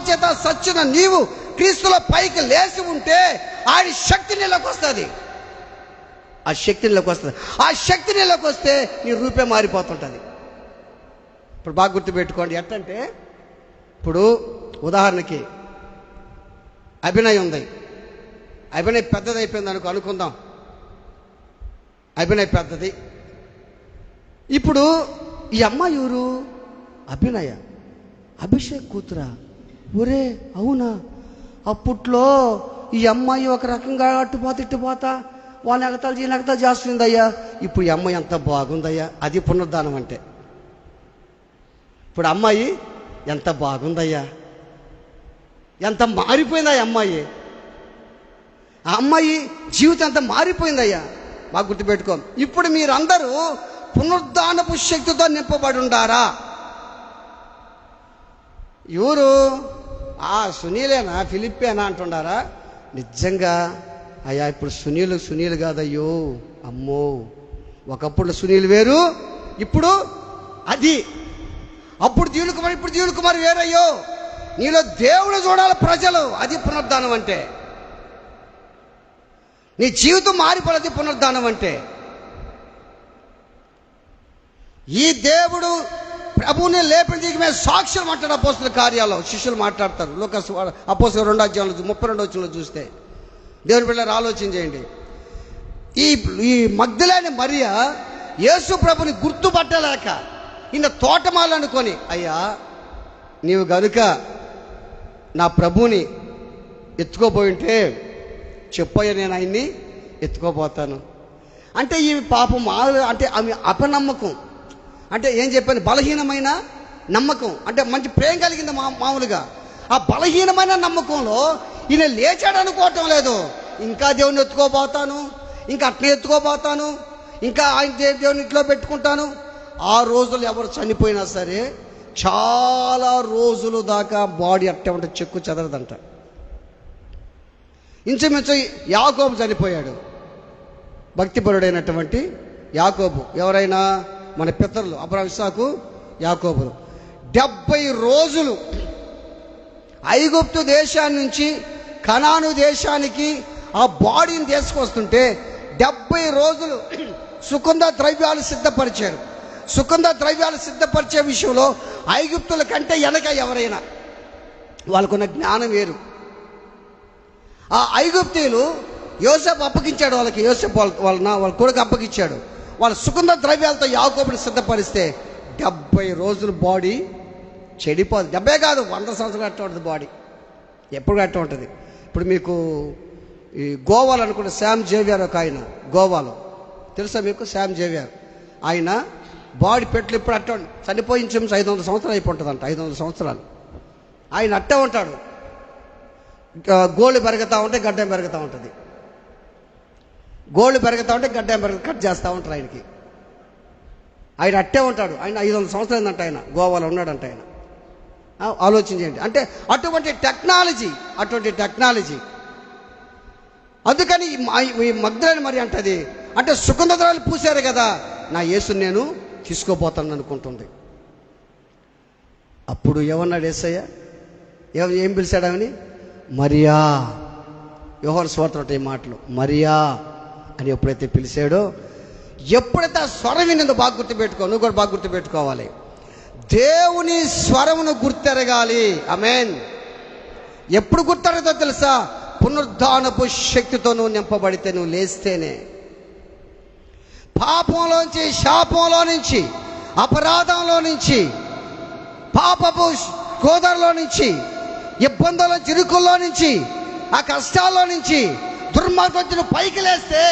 చేత సచ్చిన నీవు క్రీస్తులో పైకి లేచి ఉంటే ఆయన శక్తి నీలోకి వస్తుంది. ఆ శక్తి నీలోకి వస్తే నీ రూపే మారిపోతుంటుంది. ఇప్పుడు బాగా గుర్తుపెట్టుకోండి. ఎట్టంటే ఇప్పుడు ఉదాహరణకి అభినయం ఉంది. అభినయం పెద్దది అయిపోయింది అనుకుందాం. అభినయం పెద్దది. ఇప్పుడు ఈ అమ్మాయి ఎవరు? అభినయ, అభిషేక్ కూతురా? ఒరే అవునా? అప్పట్లో ఈ అమ్మాయి ఒక రకంగా ఇట్టుపోతా వాళ్ళ ఎగతాలు చేస్తుందయ్యా. ఇప్పుడు ఈ అమ్మాయి ఎంత బాగుందయ్యా. అది పునరుద్ధానం అంటే. ఇప్పుడు అమ్మాయి ఎంత బాగుందయ్యా, ఎంత మారిపోయిందా అమ్మాయి. ఆ అమ్మాయి జీవితం ఎంత మారిపోయిందయ్యా. బాగా గుర్తుపెట్టుకో. ఇప్పుడు మీరందరూ పునరుద్ధానపు శక్తితో నింపబడి ఉండారా? ఎవరు? సునీలేనా, ఫిలిప్పేనా అంటుండారా? నిజంగా అయ్యా ఇప్పుడు సునీల్ కాదయ్యో, అమ్మో. ఒకప్పుడు సునీల్ వేరు, ఇప్పుడు అది. అప్పుడు దీవుల కుమార్, ఇప్పుడు దీవుల కుమార్ వేరయ్యో. నీలో దేవుడు చూడాలి ప్రజలు. అది పునరుద్ధానం అంటే. నీ జీవితం మారిపోలేదు పునరుద్ధానం అంటే. ఈ దేవుడు ప్రభువుని లేపిన దిగి మేము సాక్ష్యం మాట్లాడు. అపోస్తుల కార్యాల్లో శిష్యులు మాట్లాడతారు. లూకాసు అపోస్తుల 2వ అధ్యాయంలో 32వ వచనంలో చూస్తే, దేవుని బిడ్డలారా ఆలోచన చేయండి. ఈ ఈ మగ్దలేని మరియా యేసు ప్రభుని గుర్తుపట్టలేక ఈయన తోటమాలనుకొని, అయ్యా నీవు గనుక నా ప్రభుని ఎత్తుకోపోయి ఉంటే చెప్పయ్యా, నేను ఆయన్ని ఎత్తుకోపోతాను అంటే ఈ పాపం అంటే ఆమె అపనమ్మకం, అంటే ఏం చెప్పాను, బలహీనమైన నమ్మకం, అంటే మంచి ప్రేమ కలిగింది మామూలుగా. ఆ బలహీనమైన నమ్మకంలో ఈయన లేచాడు అనుకోవటం లేదు. ఇంకా దేవుని ఎత్తుకోబోతాను, ఇంకా అట్నే ఎత్తుకోబోతాను, ఇంకా ఆయన దేవుని ఇంట్లో పెట్టుకుంటాను. ఆ రోజులు ఎవరు చనిపోయినా సరే చాలా రోజులు దాకా బాడీ అట్టే ఉంటుంది, చెక్కు చెదరదంట. ఇంచుమించు యాకోబు చనిపోయాడు, భక్తిపరుడైనటువంటి యాకోబు. ఎవరైనా మన పితరులు అబ్రహాము, ఇస్సాకు, యాకోబులు 70 రోజులు ఐగుప్తు దేశాన్ని నుంచి కనాను దేశానికి ఆ బాడీని తీసుకొస్తుంటే 70 రోజులు సుగంధ ద్రవ్యాలు సిద్ధపరిచారు. సుగంధ ద్రవ్యాలు సిద్ధపరిచే విషయంలో ఐగుప్తుల కంటే వెనక ఎవరైనా, వాళ్ళకున్న జ్ఞానం వేరు. ఆ ఐగుప్తీయులు యోసేపు అప్పగించాడు వాళ్ళకి, యోసేపు వాళ్ళ కొడుకు అప్పగించాడు. వాళ్ళ సుగంధ ద్రవ్యాలతో యాకోబుని సిద్ధపరిస్తే 70 రోజులు బాడీ చెడిపోదు. 70 కాదు, 100 సంవత్సరాలు అట్లా ఉంటుంది బాడీ, ఎప్పుడు అట్లా ఉంటుంది. ఇప్పుడు మీకు ఈ గోవాలో అనుకుంటే శామ్ జేవియర్ ఒక ఆయన, గోవాలో తెలుసా మీకు? శామ్ జేవియర్ ఆయన బాడీ పెట్లు ఇప్పుడు అట్ట చనిపోయి 500 సంవత్సరాలు అయిపోతుందంట, 500 సంవత్సరాలు ఆయన అట్టే ఉంటాడు. గోళ్ళు పెరుగుతూ ఉంటే గడ్డం పెరుగుతూ ఉంటుంది, గోళ్ళు పెరుగుతూ ఉంటే గడ్డం కట్ చేస్తూ ఉంటారు ఆయనకి. ఆయన అట్టే ఉంటాడు. ఆయన 500 సంవత్సరాలు అంట, ఆయన గోవాలో ఉన్నాడంట. ఆయన ఆలోచించండి, అంటే అటువంటి టెక్నాలజీ. అందుకని ఈ మగ్దలేని మరి అంటది, అంటే సుగంధ ద్రవ్యాలు పూసారు కదా, నా యేసుని నేను తీసుకోపోతాను అనుకుంటుంది. అప్పుడు ఏమన్నాడు యేసయ్య? ఏం పిలిచాడు ఆమెని? మరియా. యోహాను సువార్తలో ఈ మాటలు మరియా అని ఎప్పుడైతే పిలిచాడో, ఎప్పుడైతే ఆ స్వరం వినిందో బాగా గుర్తుపెట్టుకో, నువ్వు కూడా బాగా గుర్తుపెట్టుకోవాలి. దేవుని స్వరమును గుర్తెరగాలి. ఆమేన్. ఎప్పుడు గుర్తెరగదో తెలుసా? పునరుద్ధానపు శక్తితో నువ్వు నింపబడితే, నువ్వు లేస్తేనే. పాపంలోంచి, శాపంలో నుంచి, అపరాధంలో నుంచి, పాపపు కోదరలో నుంచి, ఇబ్బందుల చిరుకుల్లో నుంచి, ఆ కష్టాల్లో నుంచి, దుర్మార్గం పైకి లేస్తే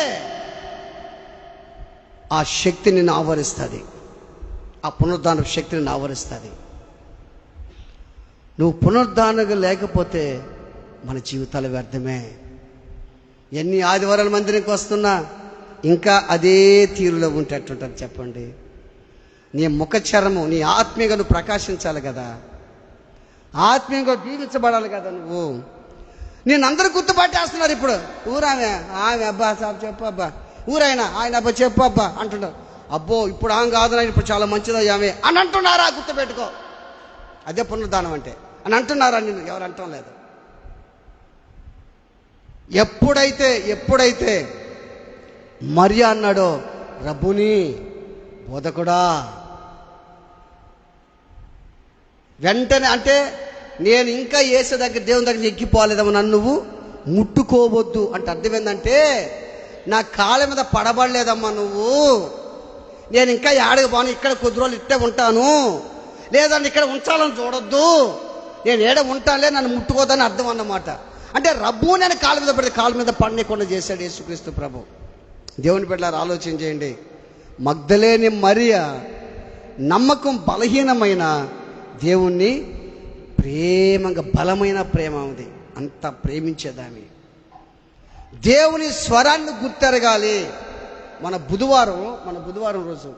ఆ శక్తి నిన్ను ఆవరిస్తుంది, ఆ పునరుద్ధాన శక్తి నిన్ను ఆవరిస్తుంది. నువ్వు పునరుద్ధానంగా లేకపోతే మన జీవితాలు వ్యర్థమే. ఎన్ని ఆదివారాల మందిరానికి వస్తున్నా ఇంకా అదే తీరులో ఉంటేట్టుంటుంది చెప్పండి. నీ ముఖ చర్మం, నీ ఆత్మీయంగా నువ్వు ప్రకాశించాలి కదా, ఆత్మీయంగా దీవించబడాలి కదా నువ్వు. నేను అందరూ గుర్తుపట్టేస్తున్నారు ఇప్పుడు. ఊరామె, ఆమె అబ్బా చెప్పు అబ్బా, ఊరైనా ఆయన అబ్బా చెప్పు అబ్బా అంటున్నారు. అబ్బో ఇప్పుడు ఆమె కాదు, ఇప్పుడు చాలా మంచిదో ఆమె అని అంటున్నారా? గుర్తుపెట్టుకో, అదే పునరుద్ధానం అంటే అని అంటున్నారా? నేను ఎవరు అంటం లేదు. ఎప్పుడైతే మరియా అన్నాడో, రబ్బుని, బోధకుడా, వెంటనే, అంటే నేను ఇంకా యేసు దగ్గర, దేవుని దగ్గర ఎక్కిపోలేదమ్మా, నన్ను నువ్వు ముట్టుకోవద్దు అంటే అర్థం ఏంటంటే, నా కాళ్ళ మీద పడబడలేదమ్మా నువ్వు, నేను ఇంకా ఏడకి పోను, ఇక్కడ కొద్ది రోజులు ఇట్టే ఉంటాను, లేదంటే ఇక్కడ ఉంచాలని చూడొద్దు, నేను ఏడ ఉంటానులే, నన్ను ముట్టుకోదని అర్థం అన్నమాట. అంటే రబ్బు నేను కాళ్ళ మీద పడితే కాళ్ళ మీద పడనీయకుండా చేశాడు యేసుక్రీస్తు ప్రభు. దేవుని బిడ్డలారా ఆలోచన చేయండి. మగ్దలేని మరియా నమ్మకం బలహీనమైన దేవుణ్ణి ప్రేమగా, బలమైన ప్రేమ ఉంది, అంత ప్రేమించేదామి. దేవుని స్వరాన్ని గుర్తెరగాలి. మన బుధవారం రోజు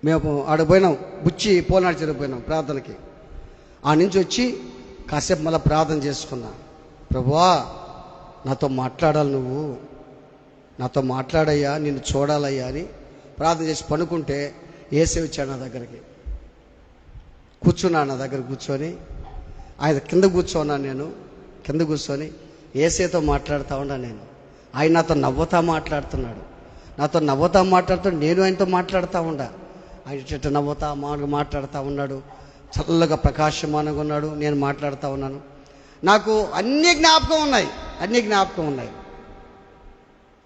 మేము ఆడ పోయినాం, బుచ్చి పోనాడు జరిగిపోయినాం ప్రార్థనకి. ఆ నుంచి వచ్చి కాసేపు మళ్ళీ ప్రార్థన చేసుకున్నా. ప్రభువా నాతో మాట్లాడాలి, నువ్వు నాతో మాట్లాడయ్యా, నిన్ను చూడాలయ్యా అని ప్రార్థన చేసి పనుకుంటే యేసే వచ్చాడు నా దగ్గరికి. కూర్చున్నాను, నా దగ్గర కూర్చొని, ఆయన కింద కూర్చోన్నాను, నేను కింద కూర్చొని యేసేతో మాట్లాడుతూ ఉన్నా. నేను ఆయన నాతో నవ్వుతా మాట్లాడుతూ నేను ఆయనతో మాట్లాడుతూ ఉండా. ఆయన చెట్టు నవ్వుతా మాట్లాడుతూ ఉన్నాడు, చల్లగా ప్రకాశమానంగా ఉన్నాడు, నేను మాట్లాడుతూ ఉన్నాను. నాకు అన్ని జ్ఞాపకం ఉన్నాయి. అన్నీ జ్ఞాపకం ఉన్నాయి.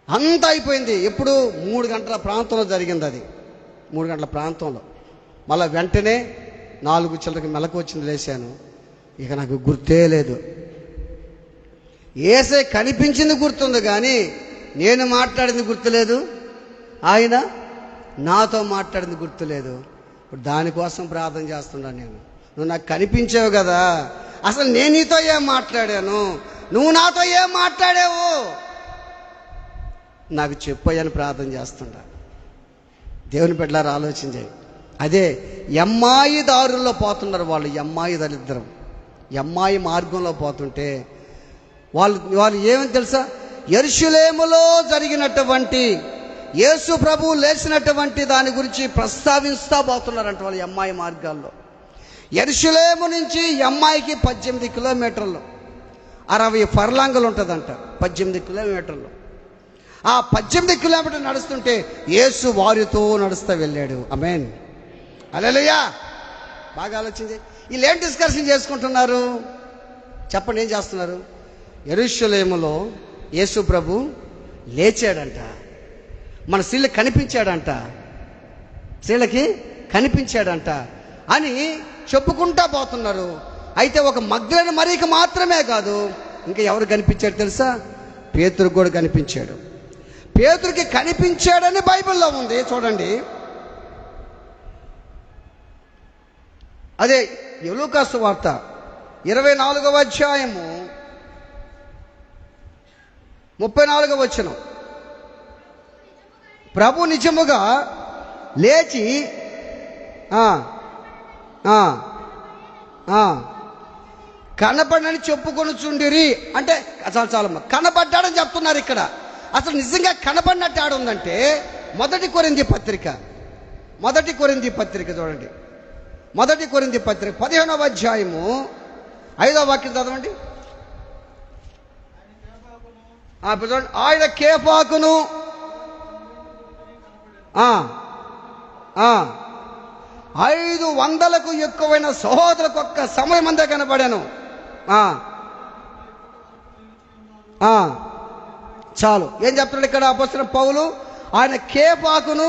అంతా అయిపోయింది. ఎప్పుడు 3 గంటల ప్రాంతంలో జరిగింది అది. 3 గంటల ప్రాంతంలో మళ్ళీ వెంటనే 4 చిల్లరకి మెలకు వచ్చింది, లేచాను. ఇక నాకు గుర్తే లేదు. యేసే కనిపించింది గుర్తుంది, కానీ నేను మాట్లాడింది గుర్తులేదు, ఆయన నాతో మాట్లాడింది గుర్తులేదు. ఇప్పుడు దానికోసం ప్రార్థన చేస్తున్నాను. నువ్వు నాకు కనిపించావు కదా, అసలు నేను నీతో ఏం మాట్లాడాను, నువ్వు నాతో ఏం మాట్లాడావు నాకు చెప్పయ్యని ప్రార్థన చేస్తుంటా. దేవుని బిడ్డలారా ఆలోచించాయి. అదే ఎమ్మాయి దారుల్లో పోతున్నారు వాళ్ళు. ఎమ్మాయి దరిద్రం, ఎమ్మాయి మార్గంలో పోతుంటే వాళ్ళు ఏమని తెలుసా, యెరూషలేములో జరిగినటువంటి యేసు ప్రభువు లేచినటువంటి దాని గురించి ప్రస్తావిస్తూ పోతున్నారంట వాళ్ళు ఎమ్మాయి మార్గాల్లో. యెరూషలేము నుంచి ఎమ్మాయికి 18 కిలోమీటర్లు, 60 ఫర్లాంగులు ఉంటుందంట. 18 కిలోమీటర్లు. ఆ 18 కిలోమీటర్లు నడుస్తుంటే యేసు వారితో నడుస్తూ వెళ్ళాడు. ఆమేన్, హల్లెలూయా. బాగా ఆలోచించి వీళ్ళు ఏం డిస్కషన్ చేసుకుంటున్నారు చెప్పండి, ఏం చేస్తున్నారు? యెరూషలేములో యేసు ప్రభు లేచాడంట, మన స్త్రీలకు కనిపించాడంట, స్త్రీలకి కనిపించాడంట అని చెప్పుకుంటా పోతున్నారు. అయితే ఒక మగ్దలేనే మరియకి మాత్రమే కాదు, ఇంకా ఎవరు కనిపించాడు తెలుసా? పేతురుకు కూడా కనిపించాడు. పేతురుకి కనిపించాడని బైబిల్లో ఉంది, చూడండి. అదే లూకా సువార్త 24వ అధ్యాయము 34వ వచనం. ప్రభు నిజముగా లేచి కనపడని చెప్పుకొనుచుండిరి అంటే చాలా కనపడ్డాడని చెప్తున్నారు ఇక్కడ. అసలు నిజంగా కనపడినట్టు ఆడుందంటే మొదటి కొరింథీ పత్రిక చూడండి. మొదటి కొరింథీ పత్రిక 15వ అధ్యాయము 5వ వాక్యం చదవండి. ఆయన కేఫాకును 500కు ఎక్కువైన సహోదరులకు ఒక్క సమయం అందే కనబడాను. చాలు. ఏం చెప్తున్నాడు ఇక్కడ అపోస్తలుడైన పౌలు? ఆయన కేఫాకును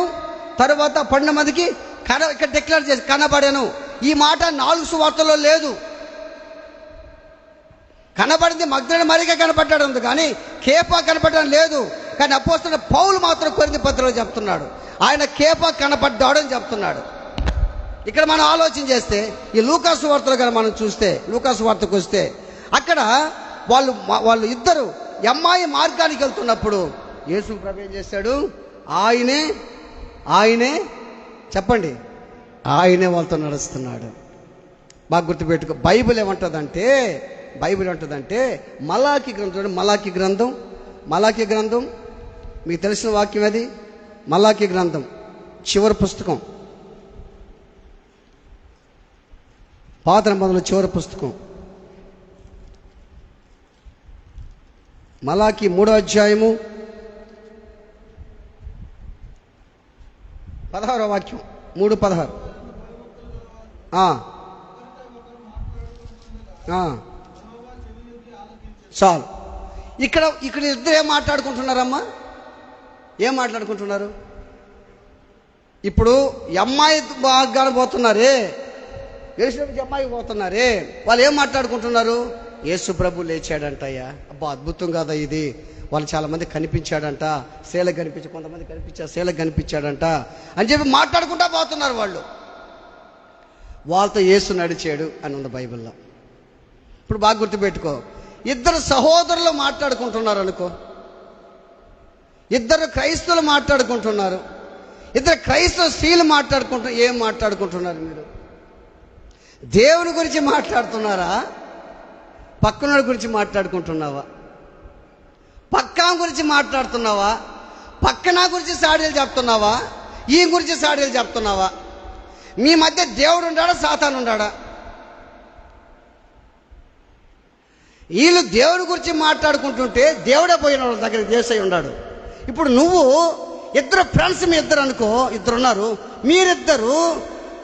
తరువాత 12 మందికి ఇక్కడ డిక్లేర్ చేసి కనబడాను. ఈ మాట 4 సువార్తల్లో లేదు. కనబడింది మగ్దలేనే మరియకే కనపడ్డాడు ఉంది, కానీ కేఫా కనపడడం లేదు. కానీ అపోస్తలుడైన పౌలు మాత్రం కొరింథీ పత్రికలో చెప్తున్నాడు ఆయన కేఫా కనపడ్డాడు అని చెప్తున్నాడు. ఇక్కడ మనం ఆలోచన చేస్తే ఈ లూకా సువార్తలో కానీ మనం చూస్తే, లూకా సువార్తకు వస్తే అక్కడ వాళ్ళు ఇద్దరు ఎమ్మాయి మార్గానికి వెళ్తున్నప్పుడు యేసు ప్రభు ఏం చేశాడు? ఆయనే చెప్పండి, ఆయనే వాళ్ళతో నడుస్తున్నాడు. బాగా గుర్తుపెట్టుకో. బైబిల్ ఏమంటుందంటే మలాకి గ్రంథం, మలాకి గ్రంథం మీకు తెలిసిన వాక్యం అది. మలాకి గ్రంథం చివరి పుస్తకం, పాత నిబంధనల చివరి పుస్తకం, మలాకి 3వ అధ్యాయము 16వ వాక్యం. 3:16. చాలు. ఇక్కడ ఇద్దరు ఏం మాట్లాడుకుంటున్నారమ్మా? ఏం మాట్లాడుకుంటున్నారు? ఇప్పుడు అమ్మాయి బాగా పోతున్నారే, యేసు అమ్మాయికి పోతున్నారే, వాళ్ళు ఏం మాట్లాడుకుంటున్నారు? యేసు ప్రభు లేచాడంటయ్యా, అబ్బా అద్భుతం కదా ఇది, వాళ్ళు చాలా మంది కనిపించాడంట, సేలకు కనిపించి, కొంతమంది కనిపించారు, సేలకు కనిపించాడంట అని చెప్పి మాట్లాడుకుంటా పోతున్నారు వాళ్ళు. వాళ్ళతో యేసు నడిచాడు అని ఉంది బైబిల్లో. ఇప్పుడు బాగా గుర్తుపెట్టుకో, ఇద్దరు సహోదరులు మాట్లాడుకుంటున్నారు అనుకో, ఇద్దరు క్రైస్తవులు మాట్లాడుకుంటున్నారు, ఇద్దరు క్రైస్తవ స్త్రీలు ఏం మాట్లాడుకుంటున్నారు మీరు? దేవుని గురించి మాట్లాడుతున్నారా? పక్కన గురించి మాట్లాడుకుంటున్నావా? పక్కా గురించి మాట్లాడుతున్నావా? పక్కన గురించి సాడీలు చెప్తున్నావా? ఈ గురించి సాడీలు చెప్తున్నావా? మీ మధ్య దేవుడు ఉన్నాడా, సాతాను ఉన్నాడా? వీళ్ళు దేవుని గురించి మాట్లాడుకుంటుంటే దేవుడే పోయిన వాళ్ళ దగ్గరికి దేశై ఉన్నాడు. ఇప్పుడు నువ్వు ఇద్దరు ఫ్రెండ్స్, మీ ఇద్దరు అనుకో, ఇద్దరున్నారు, మీరిద్దరు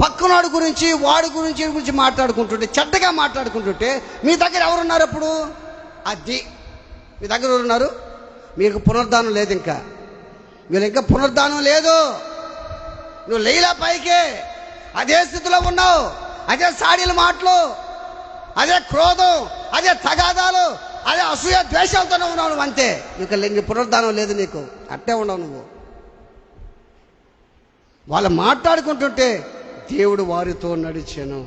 పక్కనాడు గురించి వాడి గురించి మాట్లాడుకుంటుంటే, చెడ్డగా మాట్లాడుకుంటుంటే మీ దగ్గర ఎవరున్నారు? అప్పుడు అది మీ దగ్గర ఉన్నారు, మీకు పునరుద్ధానం లేదు, ఇంకా మీరు ఇంకా పునరుద్ధానం లేదు. నువ్వు లేలా పైకి అదే స్థితిలో ఉన్నావు, అదే సాడీల మాటలు, అదే క్రోధం, అదే తగాదాలు, అదే అసూయ ద్వేషాలతోనే ఉన్నావు నువ్వు, అంతే. నీకు పునరుద్ధానం లేదు, నీకు అట్టే ఉండవు నువ్వు. వాళ్ళు మాట్లాడుకుంటుంటే దేవుడు వారితో నడిచాను.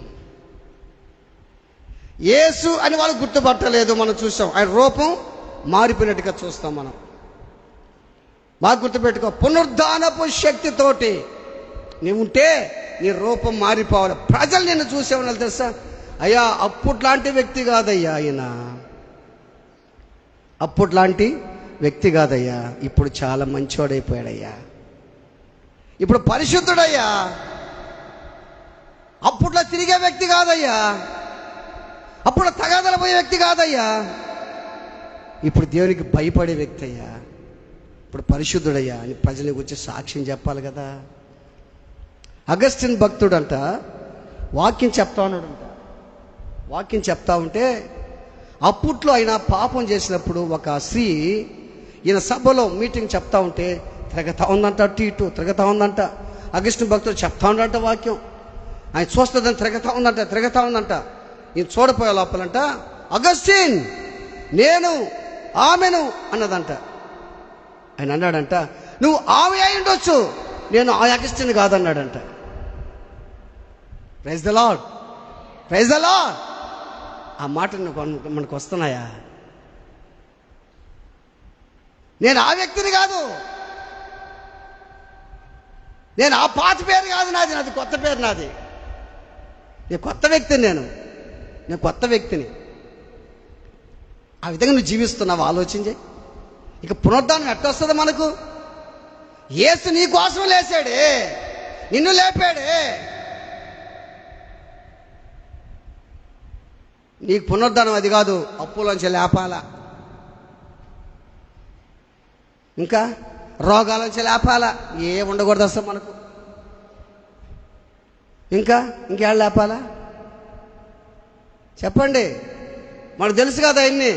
యేసు అని వాళ్ళు గుర్తుపట్టలేదు. మనం చూసాం, ఆయన రూపం మారిపోయినట్టుగా చూస్తాం మనం. బాగా గుర్తుపెట్టుకో, పునరుద్ధానపు శక్తితోటి నీవు ఉంటే నీ రూపం మారిపోవాలి. ప్రజలు నిన్ను చూసేవాళ్ళు తెలుసా, అయ్యా అప్పుట్లాంటి వ్యక్తి కాదయ్యా ఆయన, అప్పుట్లాంటి వ్యక్తి కాదయ్యా, ఇప్పుడు చాలా మంచోడైపోయాడయ్యా, ఇప్పుడు పరిశుద్ధుడయ్యా, అప్పుట్లో తిరిగే వ్యక్తి కాదయ్యా, అప్పుడు తగాదల పోయే వ్యక్తి కాదయ్యా, ఇప్పుడు దేవునికి భయపడే వ్యక్తి అయ్యా, ఇప్పుడు పరిశుద్ధుడయ్యా అని ప్రజలకు వచ్చి సాక్ష్యం చెప్పాలి కదా. అగస్టిన్ భక్తుడంట వాక్యం చెప్తా ఉన్నాడంట. వాక్యం చెప్తా ఉంటే అప్పట్లో ఆయన పాపం చేసినప్పుడు ఒక స్త్రీ ఈయన సభలో మీటింగ్ చెప్తా ఉంటే తిరగతా ఉందంట, అటు ఇటు తిరగతా ఉందంట. అగస్టిన్ భక్తుడు చెప్తా ఉండంట వాక్యం, ఆయన చూస్తుందని తిరగతా ఉందంట. ఈయన చూడపోయే లోపలంట, అగస్టిన్ నేను ఆమెను అన్నదంట. ఆయన అన్నాడంట, నువ్వు ఆమె అయి ఉండొచ్చు, నేను ఆ అగస్టిన్ కాదన్నాడంట. Praise the lord, praise the lord. ఆ మాటలు మనకు వస్తున్నాయా? నేను ఆ వ్యక్తిని కాదు, నేను ఆ పాత పేరు కాదు నాది కొత్త పేరు నాది. నేను కొత్త వ్యక్తిని, నేను కొత్త వ్యక్తిని. ఆ విధంగా నువ్వు జీవిస్తున్నావు, ఆలోచించే. ఇక పునరుద్ధానం ఎట్టొస్తుంది మనకు? యేసు నీ కోసం లేచాడే, నిన్ను లేపాడే. నీకు పునరుద్ధానం అది కాదు, అప్పులోంచి లేపాలా, ఇంకా రోగాలోంచి లేపాలా. ఏ ఉండకూడదు అసలు మనకు, ఇంకేళ్ళు లేపాలా చెప్పండి? మనకు తెలుసు కదా, ఇన్ని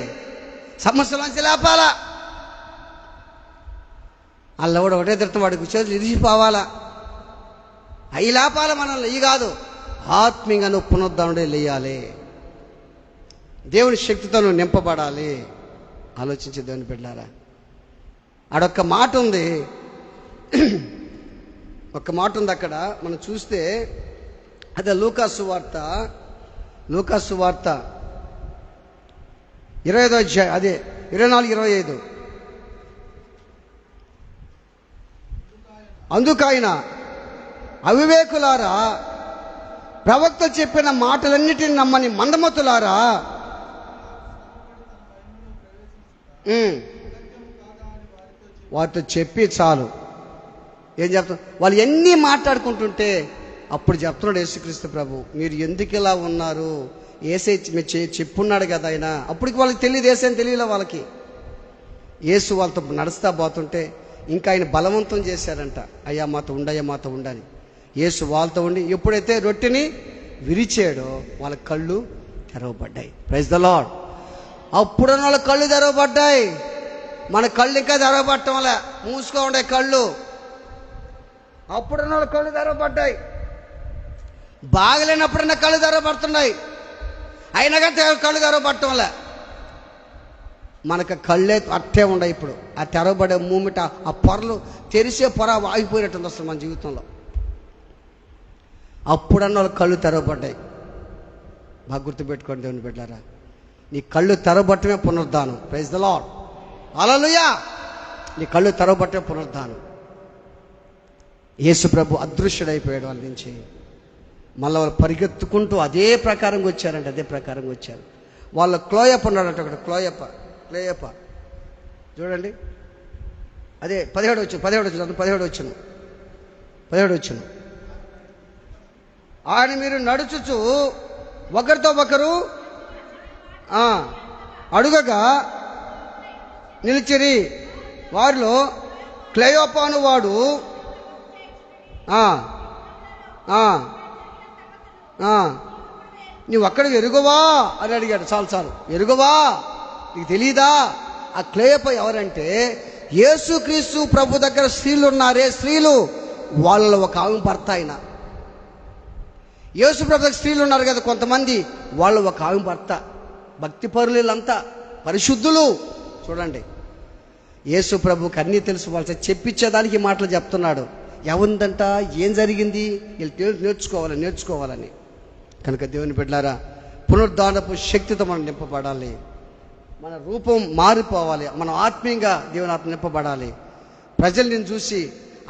సమస్యలోంచి లేపాలా. అల్ల కూడా ఒకటే తిడతాం, వాడికి చేతులు ఇరిచిపోవాలా, అవి లేపాలా మనల్ని. ఇవి కాదు, ఆత్మీయంగా నువ్వు పునరుద్ధానుడే లేయాలి, దేవుని శక్తితో నువ్వు నింపబడాలి. ఆలోచించి దేవుని బిడ్డలారా, ఆడొక్క మాట ఉంది, ఒక్క మాట ఉంది అక్కడ మనం చూస్తే. అదే లూకాసు వార్త 25వ అధ్యాయం, అదే 24-25. అందుకైన అవివేకులారా, ప్రవక్త చెప్పిన మాటలన్నిటిని నమ్మని మందమతులారా, వారితో చెప్పి చాలు. ఏం చెప్తారు వాళ్ళు? ఎన్ని మాట్లాడుకుంటుంటే అప్పుడు చెప్తున్నాడు యేసుక్రీస్తు ప్రభు, మీరు ఎందుకు ఇలా ఉన్నారు? ఏసై చెప్పున్నాడు కదా ఆయన. అప్పటికి వాళ్ళకి తెలియదు, ఏసైని తెలియలే వాళ్ళకి. యేసు వాళ్ళతో నడుస్తా పోతుంటే ఇంకా ఆయన బలవంతం చేశారంట, అయ్యా మాతో ఉండని. యేసు వాళ్ళతో ఉండి ఎప్పుడైతే రొట్టెని విరిచాడో వాళ్ళ కళ్ళు తెరవబడ్డాయి. Praise the lord. అప్పుడున్న వాళ్ళ కళ్ళు తెరవబడ్డాయి, మన కళ్ళు ఇంకా తెరవబడటం వల్ల మూసుకో ఉండే కళ్ళు. అప్పుడున్న వాళ్ళ కళ్ళు తెరవబడ్డాయి, బాగలేనప్పుడన్నా కళ్ళు తెరవబడుతున్నాయి, అయినా కానీ కళ్ళు తెరవబడటం వల్ల మనకు కళ్ళే అట్టే ఉన్నాయి. ఇప్పుడు ఆ తెరవబడే మూమెంట్, ఆ పొరలు తెరిసే పొర ఆగిపోయినట్టుంది అసలు మన జీవితంలో. అప్పుడన్న వాళ్ళు కళ్ళు తెరవబడ్డాయి. బాగా గుర్తుపెట్టుకోండి దేవుని బిడ్డలారా, నీ కళ్ళు తెరవబట్టమే పునరుద్ధానం. ప్రైజ్ ద లార్డ్, హల్లెలూయా. నీ కళ్ళు తెరవబట్టమే పునరుద్ధానం. యేసు ప్రభు అదృశ్యుడైపోయాడు వాళ్ళ నుంచి. మళ్ళీ వాళ్ళు పరిగెత్తుకుంటూ అదే ప్రకారంగా వచ్చారంటే అదే ప్రకారంగా వచ్చారు. వాళ్ళ క్లోయప్ప ఉన్నాడంటే ఒకటి, క్లోయప్ప చూడండి, అదే 17 వచ్చును. ఆయన మీరు నడుచుచు ఒకరితో ఒకరు అడుగగా నిలిచిరి. వారిలో క్లయోపాను వాడు నువ్వు అక్కడ ఎరుగవా అని అడిగాడు. చాలు ఎరుగవా, నీకు తెలీదా ఆ క్లేయప ఎవరంటే యేసుక్రీస్తు ప్రభు దగ్గర స్త్రీలు ఉన్నారే, స్త్రీలు, వాళ్ళలో ఒక ఆమె భర్త ఆయన. యేసు ప్రభు దగ్గర స్త్రీలు ఉన్నారు కదా కొంతమంది, వాళ్ళు ఒక ఆమె భర్త. భక్తి పరులంతా పరిశుద్ధులు. చూడండి, యేసు ప్రభుకి అన్నీ తెలుసు, వాళ్ళు చెప్పించేదానికి ఈ మాటలు చెప్తున్నాడు. ఎవరిదంట, ఏం జరిగింది, వీళ్ళు నేర్చుకోవాలని. కనుక దేవుని బిడ్డలారా, పునరుద్ధానపు శక్తితో మనం నింపబడాలి. మన రూపం మారిపోవాలి. మనం ఆత్మీయంగా దేవుని ఆత్మ నింపబడాలి. ప్రజల్ని చూసి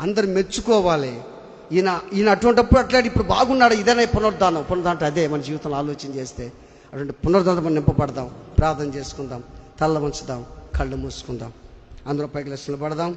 అందరు మెచ్చుకోవాలి. ఈయన అటువంటిప్పుడు అట్లాంటి ఇప్పుడు బాగున్నాడు, ఇదేనా పునరుద్ధానం అంటే అదే మన జీవితంలో ఆలోచన చేస్తే అటువంటి పునరుద్ధానం మనం నింపబడదాం. ప్రార్థన చేసుకుందాం, తల్ల వంచుదాం, కళ్ళు మూసుకుందాం, అందరూ పైకి నిలబడదాం.